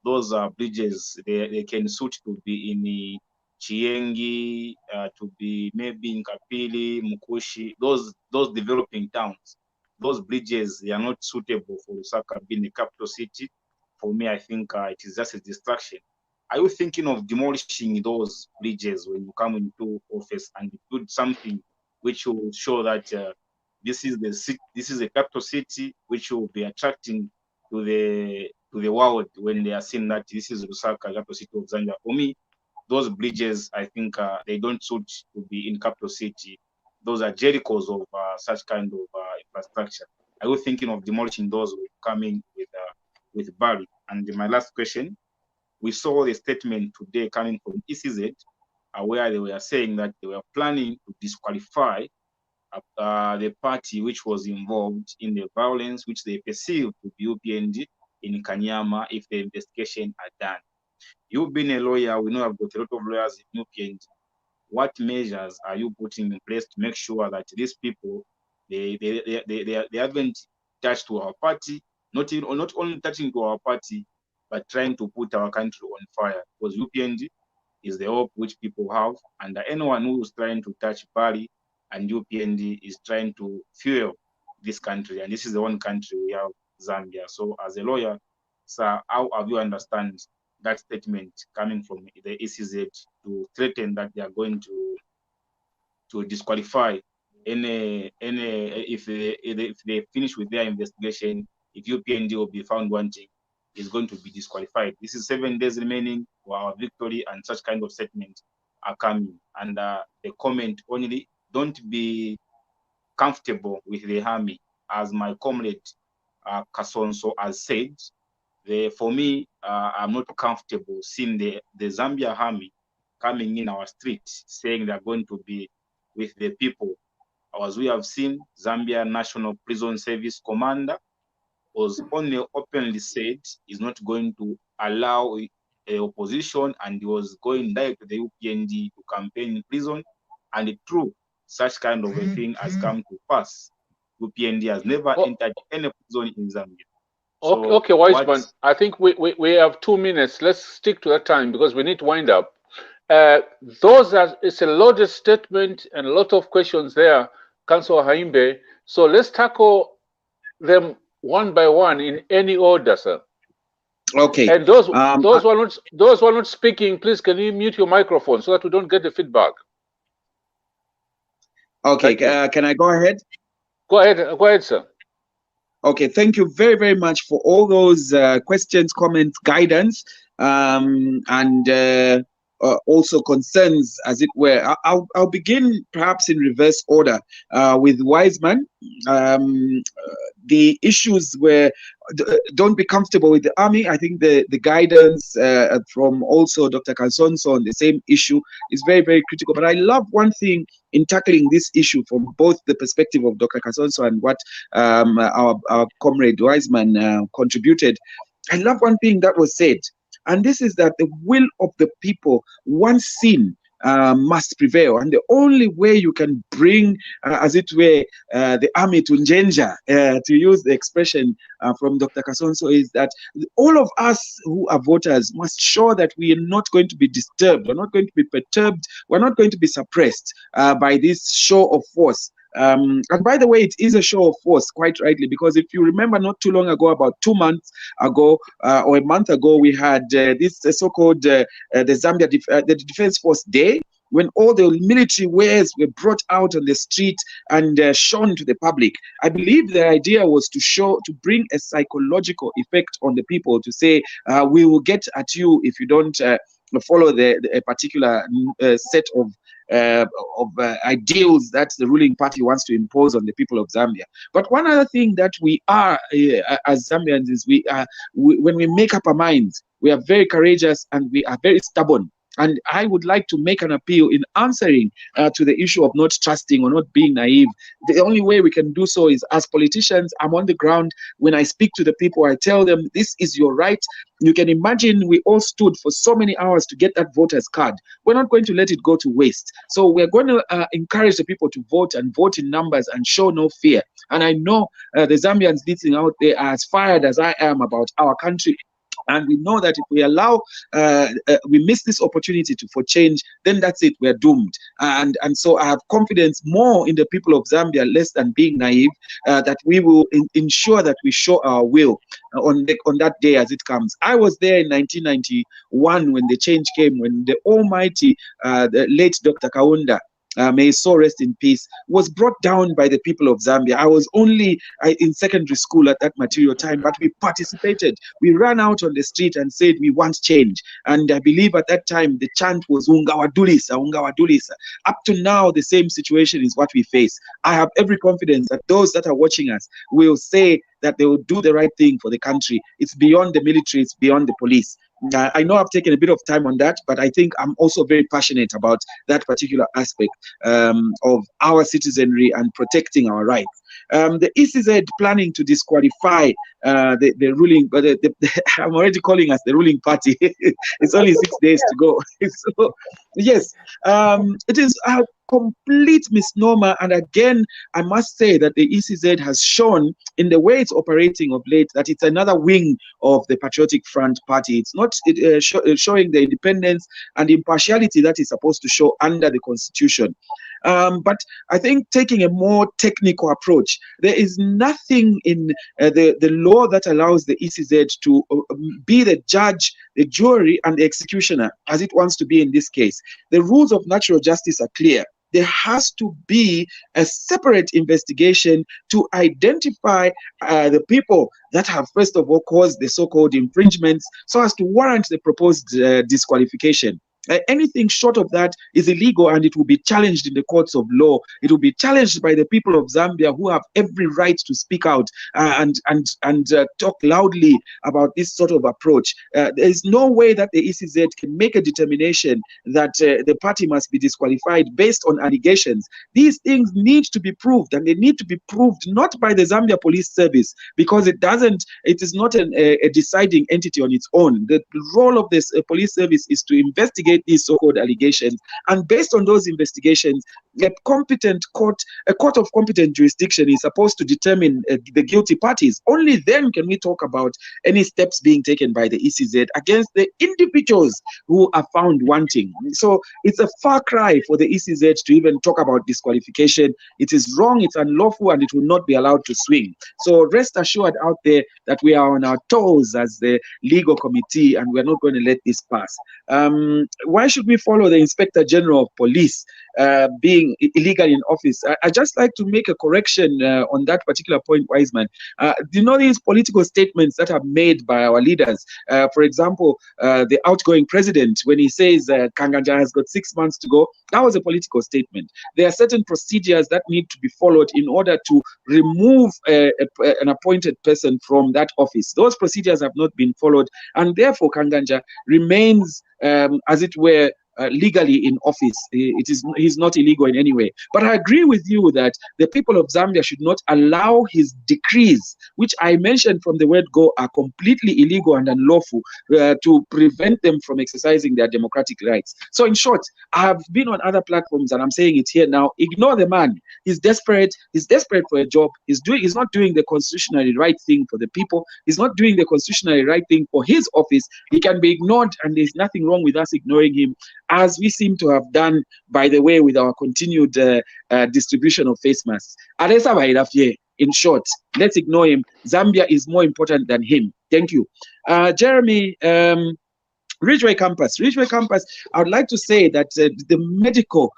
those bridges they can suit to be in Chiengi, to be maybe in Kapili, Mukushi, those developing towns. Those bridges, they are not suitable for Lusaka being a capital city. For me, I think it is just a distraction. Are you thinking of demolishing those bridges when you come into office and build something which will show that this is a capital city, which will be attracting to the world when they are seeing that this is Lusaka, capital city of Zambia? For me, those bridges, I think they don't suit to be in capital city. Those are Jerichos of such kind of infrastructure. Are you thinking of demolishing those coming with Ballot? And my last question, we saw the statement today coming from ECZ, where they were saying that they were planning to disqualify the party which was involved in the violence which they perceived to be UPND in Kanyama if the investigation are done. You've been a lawyer, we know I've got a lot of lawyers in UPND. What measures are you putting in place to make sure that these people they haven't touched to our party, not only touching to our party, but trying to put our country on fire? Because UPND is the hope which people have, and anyone who is trying to touch Bali and UPND is trying to fuel this country, and this is the one country we have, Zambia. So as a lawyer, sir, how have you understand that statement coming from the ECZ to threaten that they are going to disqualify any if they finish with their investigation, if UPND will be found wanting, is going to be disqualified? This is 7 days remaining for our victory, and such kind of statements are coming. And the comment only, don't be comfortable with the army, as my comrade Kasonso has said. For me, I'm not comfortable seeing the Zambia army coming in our streets saying they're going to be with the people. As we have seen, Zambia National Prison Service Commander was only openly said he's not going to allow a opposition, and he was going direct to the UPND to campaign in prison. And true, such kind of a thing has come to pass. UPND has never entered any prison in Zambia. So okay, Wiseman, I think we have 2 minutes. Let's stick to that time because we need to wind up. It's a loaded statement and a lot of questions there, Councillor Haimbe. So let's tackle them one by one in any order, sir. Okay. And those who are not speaking, please can you mute your microphone so that we don't get the feedback? Okay. Can I go ahead? Go ahead, sir. Okay, thank you very, very much for all those questions, comments, guidance, and also concerns, as it were. I'll begin perhaps in reverse order with Wiseman. The issues were, don't be comfortable with the army. I think the guidance from also Dr. Kasonso on the same issue is very, very critical. But I love one thing in tackling this issue from both the perspective of Dr. Kasonso and what our comrade Wiseman contributed. I love one thing that was said, and this is that the will of the people, once seen, must prevail. And the only way you can bring, as it were, the army to Njenja, to use the expression from Dr. Kasonso, is that all of us who are voters must show that we are not going to be disturbed, we're not going to be perturbed, we're not going to be suppressed by this show of force And by the way, it is a show of force, quite rightly, because if you remember not too long ago, about 2 months ago or a month ago, we had this so-called the Zambia the Defense Force Day, when all the military wares were brought out on the street and shown to the public. I believe the idea was to bring a psychological effect on the people, to say, we will get at you if you don't follow a particular set of ideals that the ruling party wants to impose on the people of Zambia. But one other thing that we are as Zambians is when we make up our minds, we are very courageous and we are very stubborn. And I would like to make an appeal in answering to the issue of not trusting or not being naive. The only way we can do so is as politicians. I'm on the ground. When I speak to the people, I tell them, this is your right. You can imagine we all stood for so many hours to get that voter's card. We're not going to let it go to waste. So we're going to encourage the people to vote and vote in numbers and show no fear. And I know the Zambians listening out there are as fired as I am about our country. And we know that if we allow, we miss this opportunity for change, then that's it, we're doomed. And so I have confidence more in the people of Zambia, less than being naive, that we will ensure that we show our will on that day as it comes. I was there in 1991 when the change came, when the almighty, the late Dr. Kaunda, may his soul rest in peace, was brought down by the people of Zambia. I was only in secondary school at that material time, but we participated. We ran out on the street and said we want change. And I believe at that time the chant was Ungawadulisa, Ungawadulisa. Up to now, the same situation is what we face. I have every confidence that those that are watching us will say that they will do the right thing for the country. It's beyond the military, it's beyond the police. I know I've taken a bit of time on that, but I think I'm also very passionate about that particular aspect of our citizenry and protecting our rights. The ECZ planning to disqualify the ruling, but I'm already calling us the ruling party. It's only 6 days to go. So, yes, it is a complete misnomer. And again, I must say that the ECZ has shown in the way it's operating of late that it's another wing of the Patriotic Front Party. It's not showing the independence and impartiality that is supposed to show under the Constitution. But I think taking a more technical approach, there is nothing in the law that allows the ECZ to be the judge, the jury, and the executioner, as it wants to be in this case. The rules of natural justice are clear. There has to be a separate investigation to identify the people that have, first of all, caused the so-called infringements so as to warrant the proposed disqualification. Anything short of that is illegal, and it will be challenged in the courts of law. It will be challenged by the people of Zambia, who have every right to speak out and talk loudly about this sort of approach. There is no way that the ECZ can make a determination that the party must be disqualified based on allegations. These things need to be proved, and they need to be proved not by the Zambia Police Service, because it is not a deciding entity on its own. The role of this police service is to investigate these so-called allegations, and based on those investigations, a court of competent jurisdiction is supposed to determine the guilty parties. Only then can we talk about any steps being taken by the ECZ against the individuals who are found wanting. So it's a far cry for the ECZ to even talk about disqualification. It is wrong, it's unlawful, and it will not be allowed to swing. So rest assured out there that we are on our toes as the legal committee, and we're not going to let this pass. Why should we follow the Inspector General of Police being illegal in office? I just like to make a correction on that particular point, Wiseman. Do you know these political statements that are made by our leaders? For example, the outgoing president, when he says Kanganja has got 6 months to go, that was a political statement. There are certain procedures that need to be followed in order to remove an appointed person from that office. Those procedures have not been followed, and therefore Kanganja remains, as it were, legally in office. He's not illegal in any way. But I agree with you that the people of Zambia should not allow his decrees, which I mentioned from the word go are completely illegal and unlawful, to prevent them from exercising their democratic rights. So in short, I have been on other platforms and I'm saying it here now. Ignore the man. He's desperate. He's desperate for a job. He's not doing the constitutionally right thing for the people. He's not doing the constitutionally right thing for his office. He can be ignored, and there's nothing wrong with us ignoring him. as we seem to have done, by the way, with our continued distribution of face masks. In short, let's ignore him. Zambia is more important than him. Thank you. Jeremy, Ridgeway Campus. I would like to say that the medical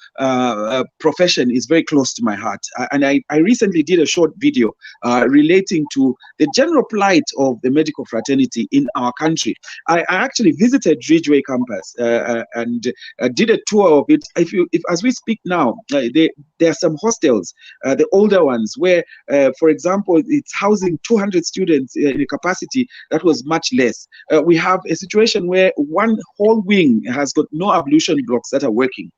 profession is very close to my heart. And I recently did a short video relating to the general plight of the medical fraternity in our country. I actually visited Ridgeway Campus and did a tour of it. If as we speak now, there are some hostels, the older ones, where, for example, it's housing 200 students in a capacity that was much less. We have a situation where one whole wing has got no ablution blocks that are working,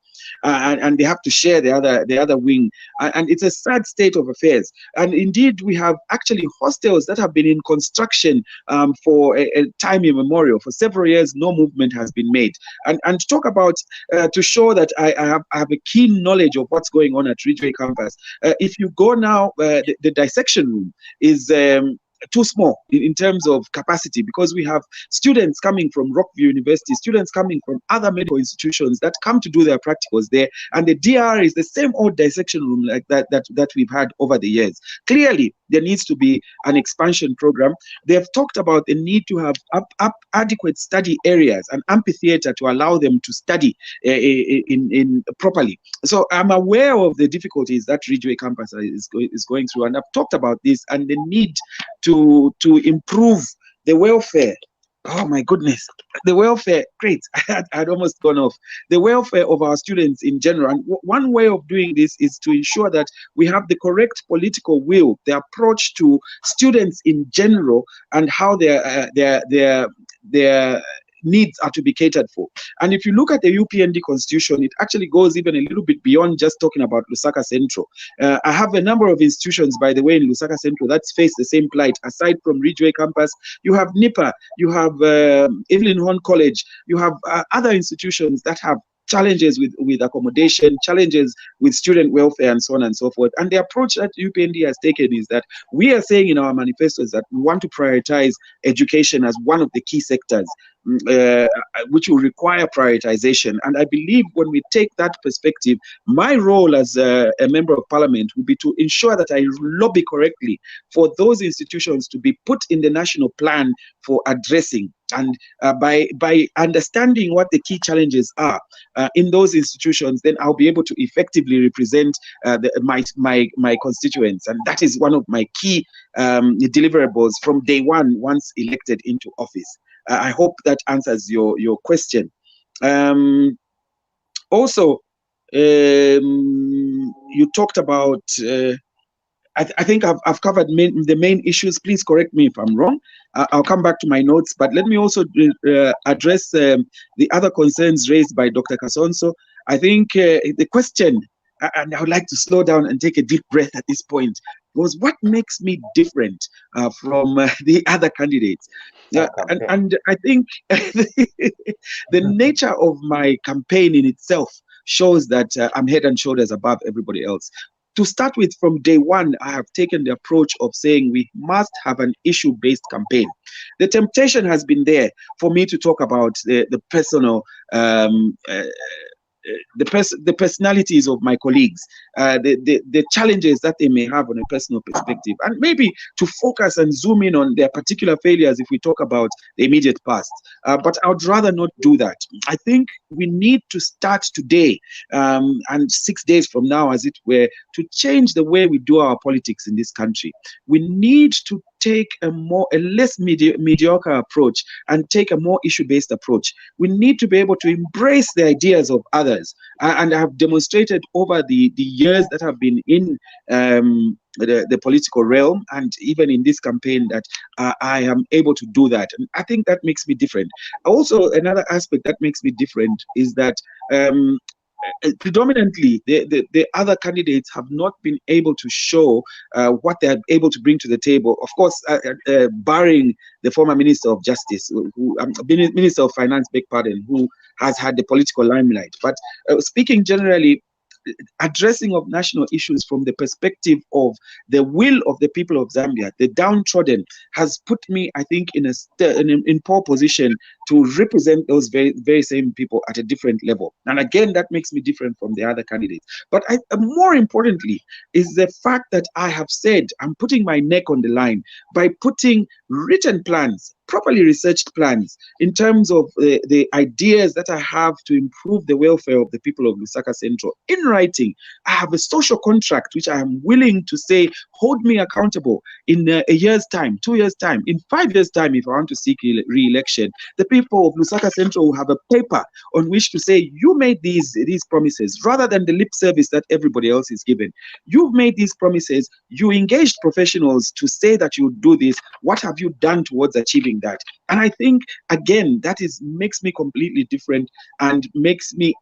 and they have to share the other wing, and it's a sad state of affairs. And indeed, we have actually hostels that have been in construction for a time immemorial. For several years, no movement has been made. And to talk about, to show that I have a keen knowledge of what's going on at Ridgeway Campus. If you go now, the dissection room is too small in terms of capacity, because we have students coming from Rockview University, students coming from other medical institutions that come to do their practicals there, and the DR is the same old dissection room like that we've had over the years. Clearly, there needs to be an expansion program. They have talked about the need to have adequate study areas, an amphitheater to allow them to study in properly. So I'm aware of the difficulties that Ridgeway Campus is going through, and I've talked about this and the need to improve the welfare. Oh my goodness, the welfare, great. I'd almost gone off. The welfare of our students in general. And one way of doing this is to ensure that we have the correct political will, the approach to students in general, and how their needs are to be catered for. And if you look at the UPND constitution, it actually goes even a little bit beyond just talking about Lusaka Central. I have a number of institutions, by the way, in Lusaka Central that face the same plight. Aside from Ridgeway Campus, you have NIPA, you have Evelyn Horn College, you have other institutions that have challenges with accommodation, challenges with student welfare, and so on and so forth. And the approach that UPND has taken is that we are saying in our manifestos that we want to prioritize education as one of the key sectors, which will require prioritization. And I believe when we take that perspective, my role as a member of parliament will be to ensure that I lobby correctly for those institutions to be put in the national plan for addressing. And by understanding what the key challenges are in those institutions, then I'll be able to effectively represent my constituents. And that is one of my key deliverables from day one once elected into office. I hope that answers your question. Also, you talked about, I think I've covered the main issues. Please correct me if I'm wrong. I'll come back to my notes, but let me also address the other concerns raised by Dr. Kasonso. I think the question, and I would like to slow down and take a deep breath at this point, was what makes me different from the other candidates? And I think the nature of my campaign in itself shows that I'm head and shoulders above everybody else. To start with, from day one, I have taken the approach of saying we must have an issue-based campaign. The temptation has been there for me to talk about the personal the personalities of my colleagues, the challenges that they may have on a personal perspective, and maybe to focus and zoom in on their particular failures if we talk about the immediate past. But I would rather not do that. I think we need to start today and 6 days from now, as it were, to change the way we do our politics in this country. We need to take a less mediocre approach and take a more issue-based approach. We need to be able to embrace the ideas of others, and I have demonstrated over the years that have been in the political realm and even in this campaign that I am able to do that, and I think that makes me different. Also, another aspect that makes me different is that predominantly the other candidates have not been able to show what they are able to bring to the table. Of course, barring the former Minister of Justice, Minister of Finance, beg pardon, who has had the political limelight. But speaking generally, addressing of national issues from the perspective of the will of the people of Zambia, the downtrodden, has put me, I think, in pole position to represent those very same people at a different level. And again, that makes me different from the other candidates. But more importantly is the fact that I have said I'm putting my neck on the line by putting written plans, properly researched plans, in terms of the ideas that I have to improve the welfare of the people of Lusaka Central in writing. I have a social contract which I am willing to say, hold me accountable in a year's time, 2 years' time, in 5 years' time, if I want to seek re-election. The people of Lusaka Central will have a paper on which to say, you made these promises, rather than the lip service that everybody else is given. You've made these promises, you engaged professionals to say that you would do this. What have you done towards achieving that? And I think, again, that makes me completely different and makes me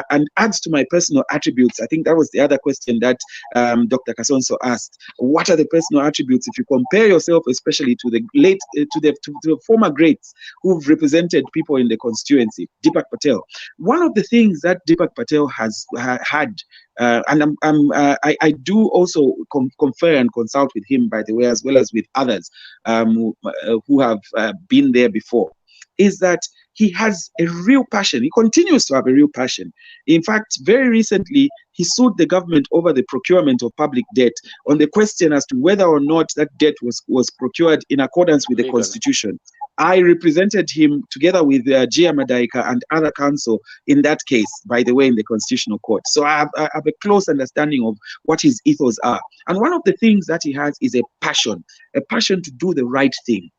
and adds to my personal attributes. I think that was the other question that Dr. Kasonso asked. What are the personal attributes? If you compare yourself, especially to the former greats who've represented people in the constituency, Deepak Patel. One of the things that Deepak Patel has had, and I do also confer and consult with him, by the way, as well as with others who have been there before, is that he has a real passion. He continues to have a real passion. In fact, very recently, he sued the government over the procurement of public debt on the question as to whether or not that debt was procured in accordance with the Constitution. I represented him together with Gia Madaika and other counsel in that case, by the way, in the Constitutional Court. So I have a close understanding of what his ethos are. And one of the things that he has is a passion to do the right thing.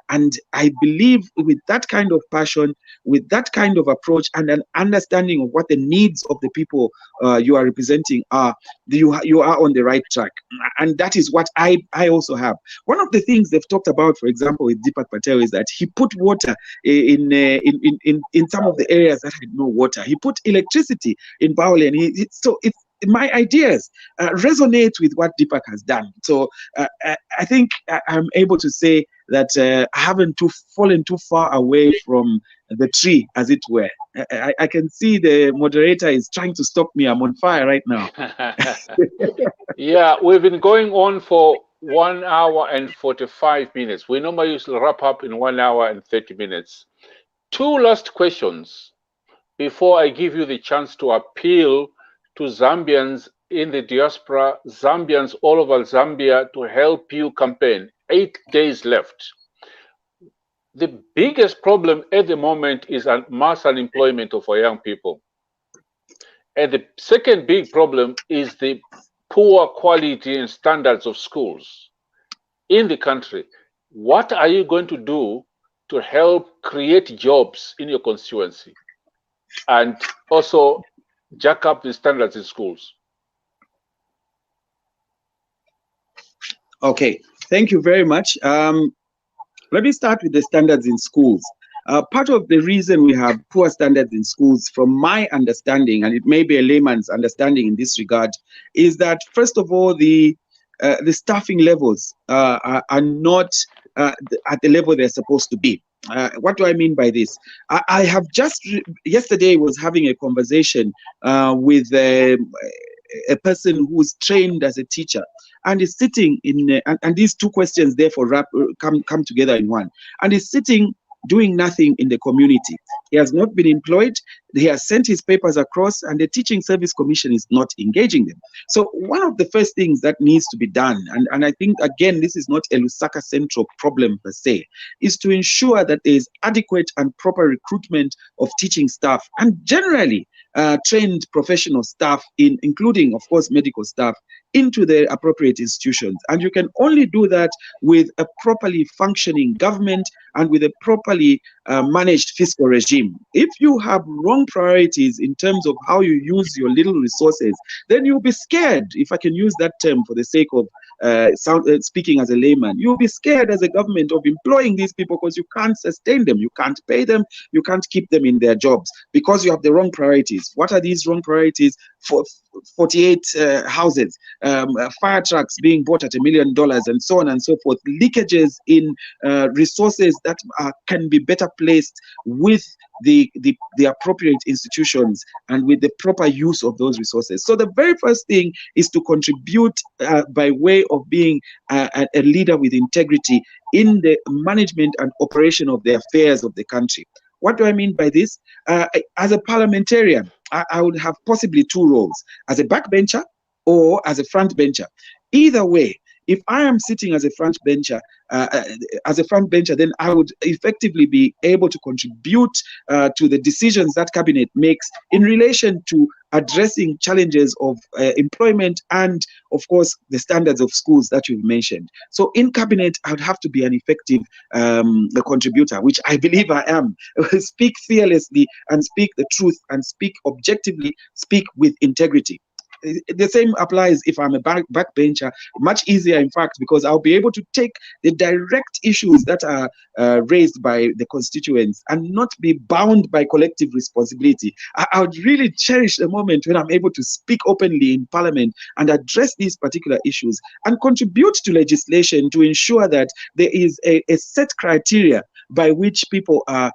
And I believe with that kind of passion, with that kind of approach, and an understanding of what the needs of the people you are representing are, you are on the right track. And that is what I also have. One of the things they've talked about, for example, with Deepak Patel, is that he put water in some of the areas that had no water. He put electricity in Baole, and so it's my ideas resonate with what Deepak has done. So I think I'm able to say that I haven't fallen too far away from the tree, as it were. I can see the moderator is trying to stop me. I'm on fire right now. Yeah, we've been going on for 1 hour and 45 minutes. We normally usually wrap up in 1 hour and 30 minutes. 2 last questions before I give you the chance to appeal to Zambians in the diaspora, Zambians all over Zambia, to help you campaign. 8 days left. The biggest problem at the moment is mass unemployment of our young people. And the second big problem is the poor quality and standards of schools in the country. What are you going to do to help create jobs in your constituency and also jack up the standards in schools? Okay, thank you very much. Let me start with the standards in schools. Part of the reason we have poor standards in schools, from my understanding, and it may be a layman's understanding in this regard, is that, first of all, the staffing levels are not at the level they're supposed to be. What do I mean by this? I have just yesterday was having a conversation with a person who's trained as a teacher, and is sitting in and these 2 questions therefore come together in one, and is sitting doing nothing in the community. He has not been employed. He has sent his papers across, and the Teaching Service Commission is not engaging them. So one of the first things that needs to be done, and I think, again, this is not a Lusaka Central problem per se, is to ensure that there is adequate and proper recruitment of teaching staff, and generally trained professional staff, including, of course, medical staff, into the appropriate institutions. And you can only do that with a properly functioning government and with a properly managed fiscal regime. If you have wrong priorities in terms of how you use your little resources, then you'll be scared, if I can use that term for the sake of speaking as a layman, you'll be scared as a government of employing these people because you can't sustain them, you can't pay them, you can't keep them in their jobs because you have the wrong priorities. What are these wrong priorities? For 48 houses, fire trucks being bought at $1 million, and so on and so forth, leakages in resources that can be better placed with the appropriate institutions and with the proper use of those resources. So the very first thing is to contribute by way of being a leader with integrity in the management and operation of the affairs of the country. What do I mean by this? As a parliamentarian, I would have possibly two roles, as a backbencher or as a front bencher. Either way, if I am sitting as a front bencher, then I would effectively be able to contribute to the decisions that cabinet makes in relation to addressing challenges of employment and, of course, the standards of schools that you've mentioned. So in cabinet, I would have to be an effective contributor, which I believe I am. Speak fearlessly and speak the truth and speak objectively, speak with integrity. The same applies if I'm a backbencher, much easier, in fact, because I'll be able to take the direct issues that are raised by the constituents and not be bound by collective responsibility. I would really cherish the moment when I'm able to speak openly in Parliament and address these particular issues and contribute to legislation to ensure that there is a set criteria by which people are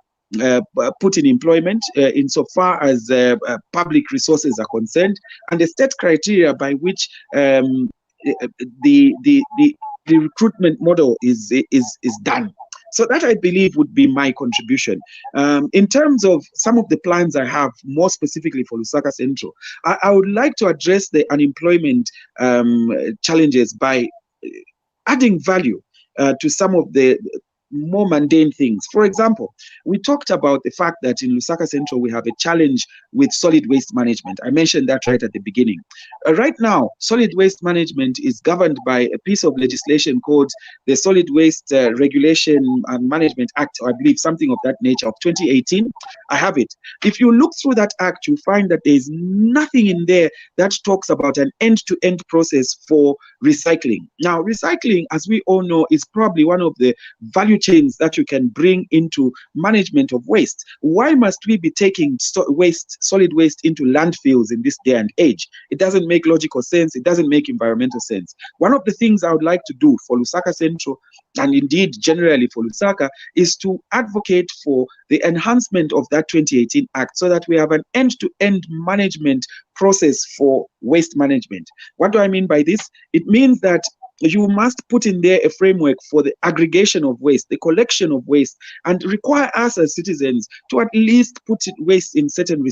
put in employment insofar as public resources are concerned, and the set criteria by which the recruitment model is done. So that, I believe, would be my contribution. In terms of some of the plans I have, more specifically for Lusaka Central, I would like to address the unemployment challenges by adding value to some of the more mundane things. For example, we talked about the fact that in Lusaka Central we have a challenge with solid waste management. I mentioned that right at the beginning. Right now, solid waste management is governed by a piece of legislation called the Solid Waste Regulation and Management Act, or I believe something of that nature, of 2018. I have it. If you look through that act, you find that there is nothing in there that talks about an end-to-end process for recycling. Now, recycling, as we all know, is probably one of the value chains that you can bring into management of waste. Why must we be taking solid waste into landfills in this day and age? It doesn't make logical sense. It doesn't make environmental sense. One of the things I would like to do for Lusaka Central, and indeed generally for Lusaka, is to advocate for the enhancement of that 2018 Act so that we have an end-to-end management process for waste management. What do I mean by this? It means that you must put in there a framework for the aggregation of waste, the collection of waste, and require us as citizens to at least put waste in certain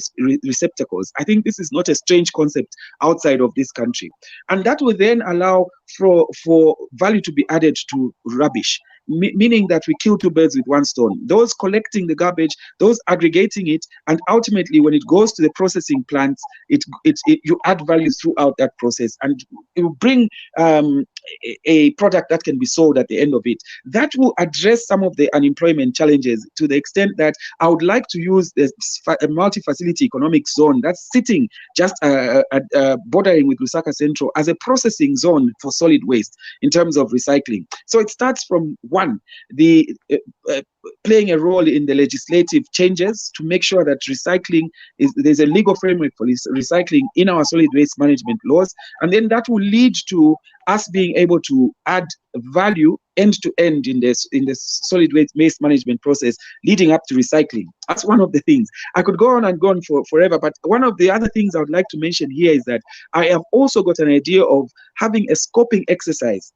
receptacles. I think this is not a strange concept outside of this country. And that will then allow for value to be added to rubbish, meaning that we kill two birds with one stone. Those collecting the garbage, those aggregating it, and ultimately when it goes to the processing plants, you add value throughout that process, and it will bring a product that can be sold at the end of it. That will address some of the unemployment challenges to the extent that I would like to use the multi-facility economic zone that's sitting just bordering with Lusaka Central as a processing zone for solid waste in terms of recycling. So it starts from the playing a role in the legislative changes to make sure that there's a legal framework for recycling in our solid waste management laws, and then that will lead to us being able to add value end to end in this solid waste management process leading up to recycling. That's one of the things. I could go on and go on forever, but one of the other things I would like to mention here is that I have also got an idea of having a scoping exercise.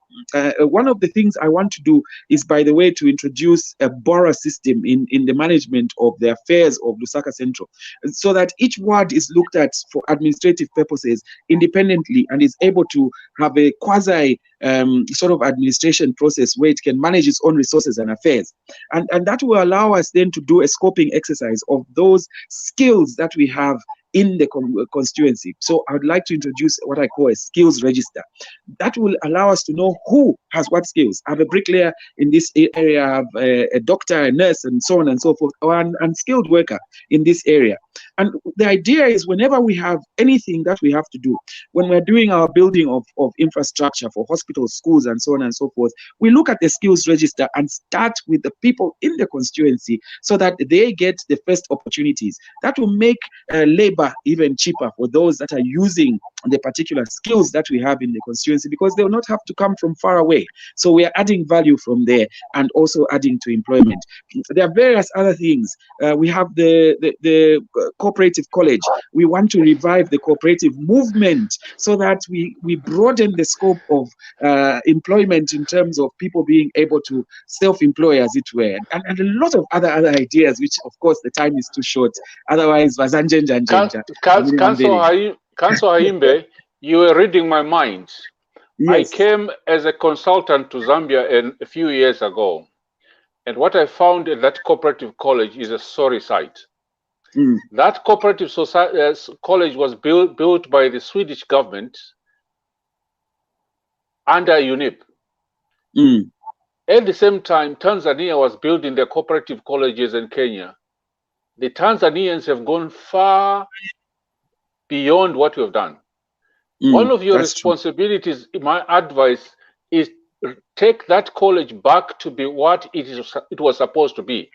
One of the things I want to do is, by the way, to introduce a borough system in the management of the affairs of Lusaka Central, so that each ward is looked at for administrative purposes independently and is able to have a quasi sort of administration process where it can manage its own resources and affairs. And that will allow us then to do a scoping exercise of those skills that we have in the constituency. So I would like to introduce what I call a skills register. That will allow us to know who has what skills. I have a bricklayer in this area, I have a doctor, a nurse, and so on and so forth, or an unskilled worker in this area. And the idea is whenever we have anything that we have to do, when we're doing our building of infrastructure for hospitals, schools, and so on and so forth, we look at the skills register and start with the people in the constituency so that they get the first opportunities. That will make labor even cheaper for those that are using the particular skills that we have in the constituency, because they will not have to come from far away. So we are adding value from there and also adding to employment. There are various other things. We have the cooperative college. We want to revive the cooperative movement so that we broaden the scope of employment in terms of people being able to self-employ, as it were, and a lot of other ideas, which of course the time is too short. Otherwise, Councillor Haimbe, you were reading my mind. Yes. I came as a consultant to Zambia a few years ago, and what I found at that cooperative college is a sorry sight. That cooperative college was built by the Swedish government under UNIP. At the same time, Tanzania was building their cooperative colleges in Kenya. The Tanzanians have gone far beyond what we have done. One of your responsibilities, my advice, is take that college back to be what it was supposed to be,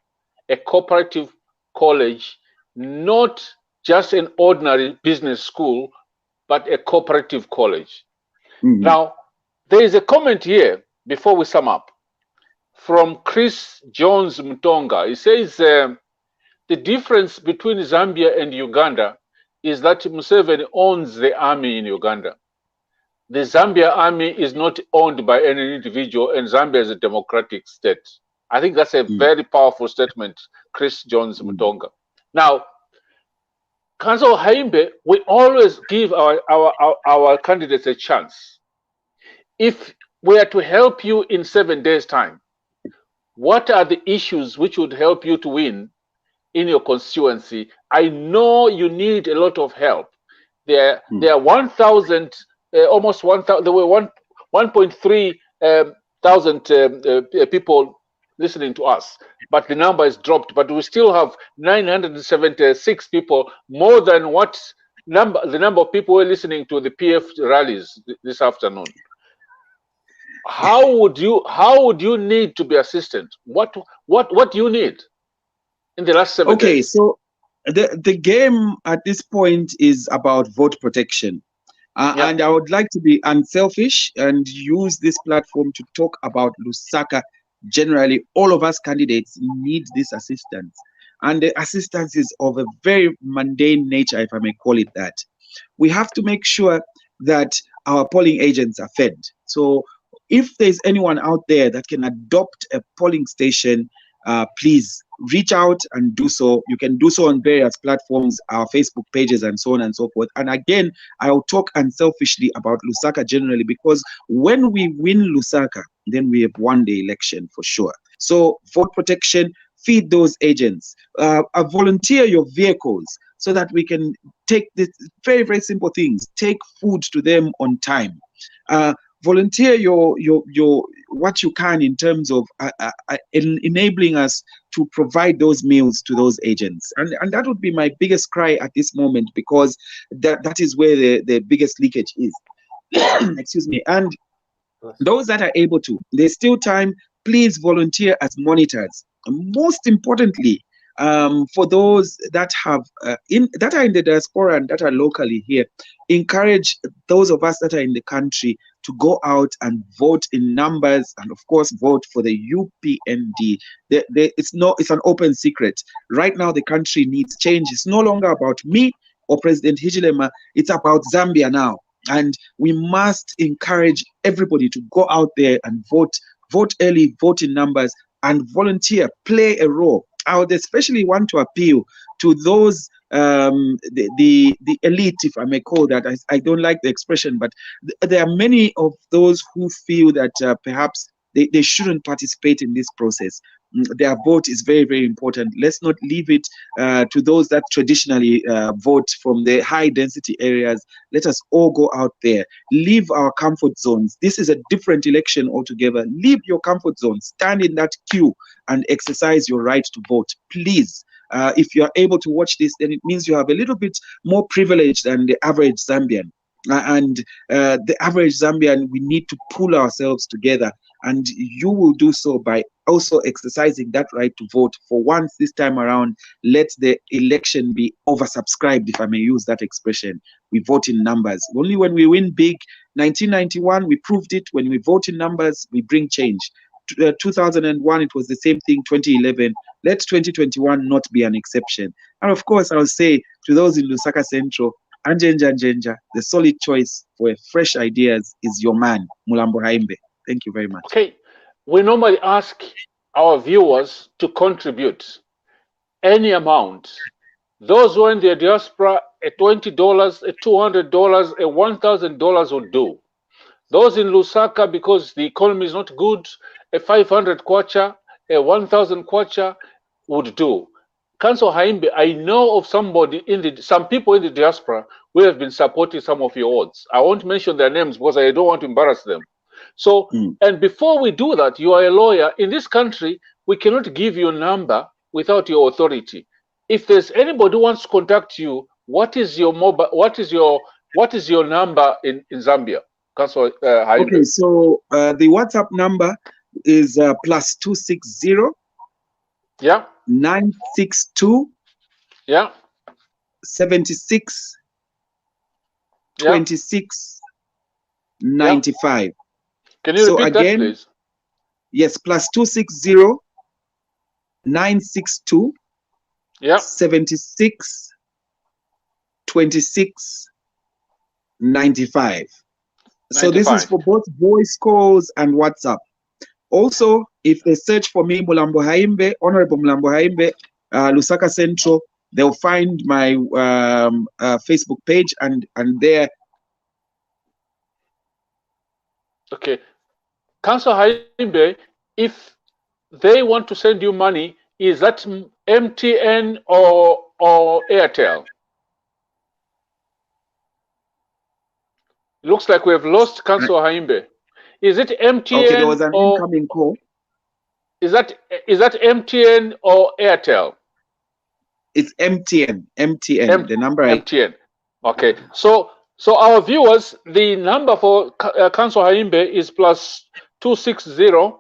a cooperative college, not just an ordinary business school, but a cooperative college. Now, there is a comment here before we sum up from Chris Jones Mtonga. He says the difference between Zambia and Uganda is that Museveni owns the army in Uganda. The Zambia army is not owned by any individual, and Zambia is a democratic state. I think that's a very powerful statement, Chris Jones Mtonga. Now, Councillor Haimbe, we always give our candidates a chance. If we are to help you in 7 days' time, what are the issues which would help you to win in your constituency? I know you need a lot of help. There are 1,000, almost 1,000. There were 1.3 thousand people listening to us, but the number is dropped. But we still have 976 people, more than what the number of people who are listening to the PF rallies this afternoon. How would you need to be assistant? What do you need in the last 7 days? Okay, so the game at this point is about vote protection. And I would like to be unselfish and use this platform to talk about Lusaka generally. All of us candidates need this assistance. And the assistance is of a very mundane nature, if I may call it that. We have to make sure that our polling agents are fed. So if there's anyone out there that can adopt a polling station, please reach out and do so. You can do so on various platforms, our Facebook pages, and so on and so forth. And again, I'll talk unselfishly about Lusaka generally, because when we win Lusaka, then we have won the election for sure. So vote protection, feed those agents, volunteer your vehicles so that we can take the very, very simple things, take food to them on time. Volunteer your what you can in terms of enabling us to provide those meals to those agents, and that would be my biggest cry at this moment, because that is where the biggest leakage is. Excuse me. And those that are able to, there's still time. Please volunteer as monitors. Most importantly, for those that have that are in the diaspora and that are locally here, encourage those of us that are in the country to go out and vote in numbers, and of course vote for the UPND. It's an open secret. Right now the country needs change. It's no longer about me or President Hichilema. It's about Zambia now, and we must encourage everybody to go out there and vote early, vote in numbers, and volunteer, play a role. I would especially want to appeal to those the elite, if I may call that. I don't like the expression, but there are many of those who feel that perhaps they shouldn't participate in this process. Their vote is very, very important. Let's not leave it to those that traditionally vote from the high density areas. Let us all go out there, leave our comfort zones. This is a different election altogether. Leave your comfort zone, stand in that queue and exercise your right to vote, please. If you are able to watch this, then it means you have a little bit more privilege than the average Zambian. And the average Zambian, we need to pull ourselves together, and you will do so by also exercising that right to vote. For once this time around, let the election be oversubscribed, if I may use that expression. We vote in numbers. Only when we win big, 1991, we proved it. When we vote in numbers, we bring change. 2001, it was the same thing. 2011, let 2021 not be an exception. And of course, I'll say to those in Lusaka Central, Njenja, the solid choice for fresh ideas is your man, Mulambo Haimbe. Thank you very much. Okay, we normally ask our viewers to contribute any amount. Those who are in the diaspora, $20, $200, $1,000 would do. Those in Lusaka, because the economy is not good, a 500 kwacha, a 1,000 kwacha would do. Council Haimbe, I know of some people in the diaspora who have been supporting some of your odds. I won't mention their names because I don't want to embarrass them. So, and before we do that, you are a lawyer. In this country, we cannot give you a number without your authority. If there's anybody who wants to contact you, what is your mobile? What is your number in Zambia, Council Haimbe? Okay, so the WhatsApp number is +260. Yeah. 962. Yeah. 76. Yeah. 26. 95. Yeah. Can you repeat that, please? Yes, +260. 962. Yeah. 76. 26. 95. So this is for both voice calls and WhatsApp. Also, if they search for me, Mulambo Haimbe, Honorable Mulambo Haimbe, Lusaka Central, they'll find my Facebook page and there. Okay. Council Haimbe, if they want to send you money, is that MTN or Airtel? Looks like we have lost Council Haimbe. Is it MTN? Okay, there was an incoming call. Is that MTN or Airtel? It's MTN. The number MTN. Okay. So our viewers, the number for Council Haimbe is +260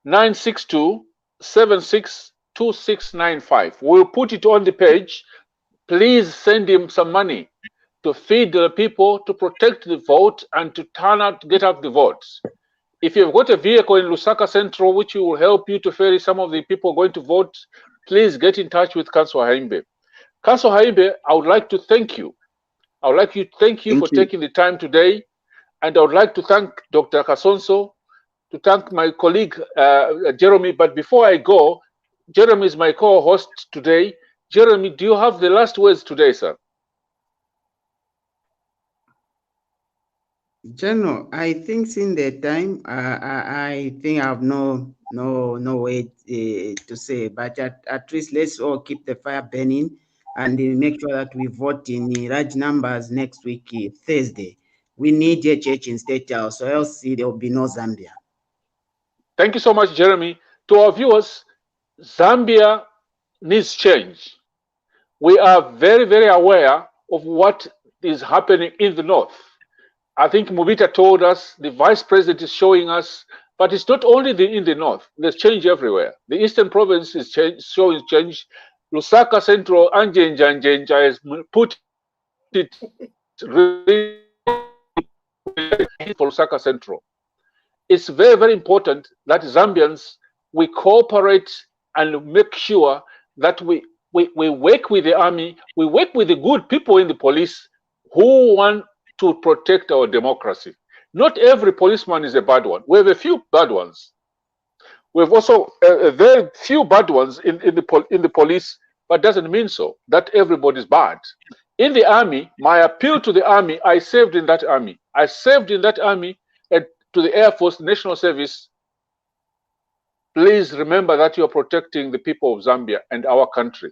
962 762695. We'll put it on the page. Please send him some money to feed the people, to protect the vote, and to get out the votes. If you've got a vehicle in Lusaka Central which will help you to ferry some of the people going to vote, please get in touch with Council Haimbe. Council Haimbe, I would like to thank you. I would like to thank you for taking the time today, and I would like to thank Dr. Kasonso, to thank my colleague Jeremy. But before I go, Jeremy is my co-host today. Jeremy, do you have the last words today, sir? General, I think in the time, I think I have no way to say, but at least let's all keep the fire burning and make sure that we vote in large numbers next week, Thursday. We need a church in State House, or else there will be no Zambia. Thank you so much, Jeremy. To our viewers, Zambia needs change. We are very, very aware of what is happening in the north. I think Mubita told us, the vice president is showing us, but it's not only in the north. There's change everywhere. The eastern province is showing change. Lusaka Central, Njenja has put it for Lusaka Central. It's very, very important that Zambians, we cooperate and make sure that we work with the army, we work with the good people in the police who want to protect our democracy. Not every policeman is a bad one. We have a few bad ones. We have also a very few bad ones in the police, but doesn't mean so that everybody is bad. In the army, my appeal to the army, I served in that army. I served in that army, and to the Air Force National Service. Please remember that you are protecting the people of Zambia and our country.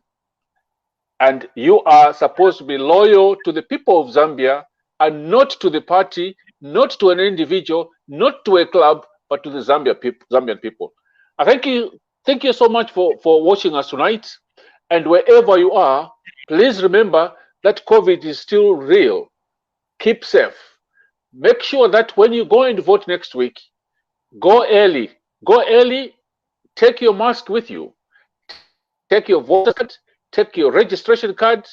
And you are supposed to be loyal to the people of Zambia and not to the party, not to an individual, not to a club, but to the Zambian people. I thank you so much for watching us tonight. And wherever you are, please remember that COVID is still real. Keep safe. Make sure that when you go and vote next week, go early. Go early, take your mask with you. Take your voter card, take your registration card.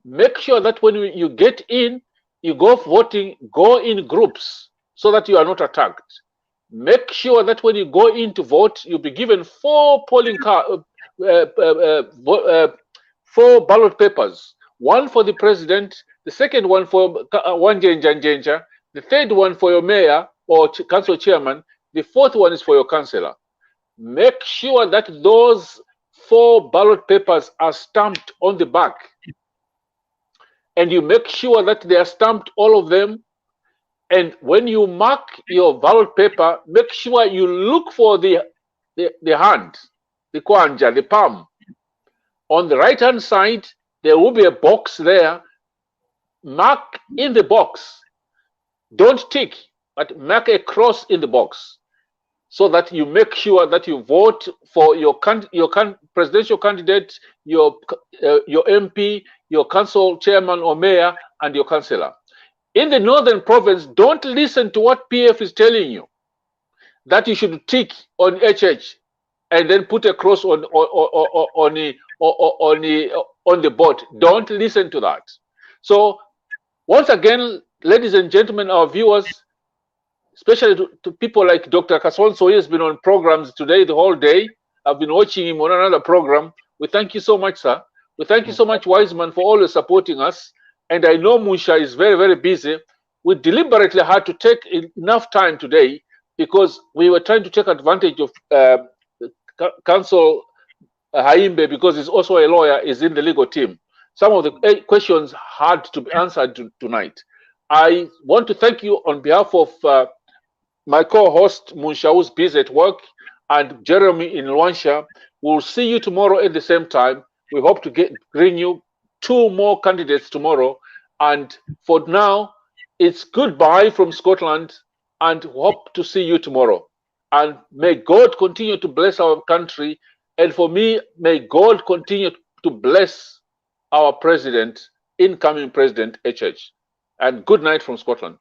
Make sure that when you get in, you go voting, go in groups so that you are not attacked. Make sure that when you go in to vote, you'll be given 4 4 ballot papers. One for the president, the second one for one Njenja, the third one for your mayor or council chairman, the fourth one is for your councillor. Make sure that those 4 ballot papers are stamped on the back. And you make sure that they are stamped, all of them. And when you mark your ballot paper, make sure you look for the hand, the kwanja, the palm. On the right-hand side, there will be a box there. Mark in the box. Don't tick, but mark a cross in the box, so that you make sure that you vote for your presidential candidate, your MP, your council chairman or mayor, and your councillor. In the Northern Province, don't listen to what PF is telling you, that you should tick on HH and then put a cross on the board. Don't listen to that. So once again, ladies and gentlemen, our viewers, especially to people like Dr. Kasonso, he has been on programs today, the whole day. I've been watching him on another program. We thank you so much, sir. We thank you so much, Wiseman, for always supporting us. And I know Musha is very, very busy. We deliberately had to take enough time today because we were trying to take advantage of Council Haimbe, because he's also a lawyer, is in the legal team. Some of the questions had to be answered tonight. I want to thank you on behalf of my co-host Munsha, who's busy at work, and Jeremy in Luansha. We'll see you tomorrow at the same time. We hope to bring you 2 more candidates tomorrow. And for now, it's goodbye from Scotland, and hope to see you tomorrow. And may God continue to bless our country. And for me, may God continue to bless our president, incoming president, HH. And good night from Scotland.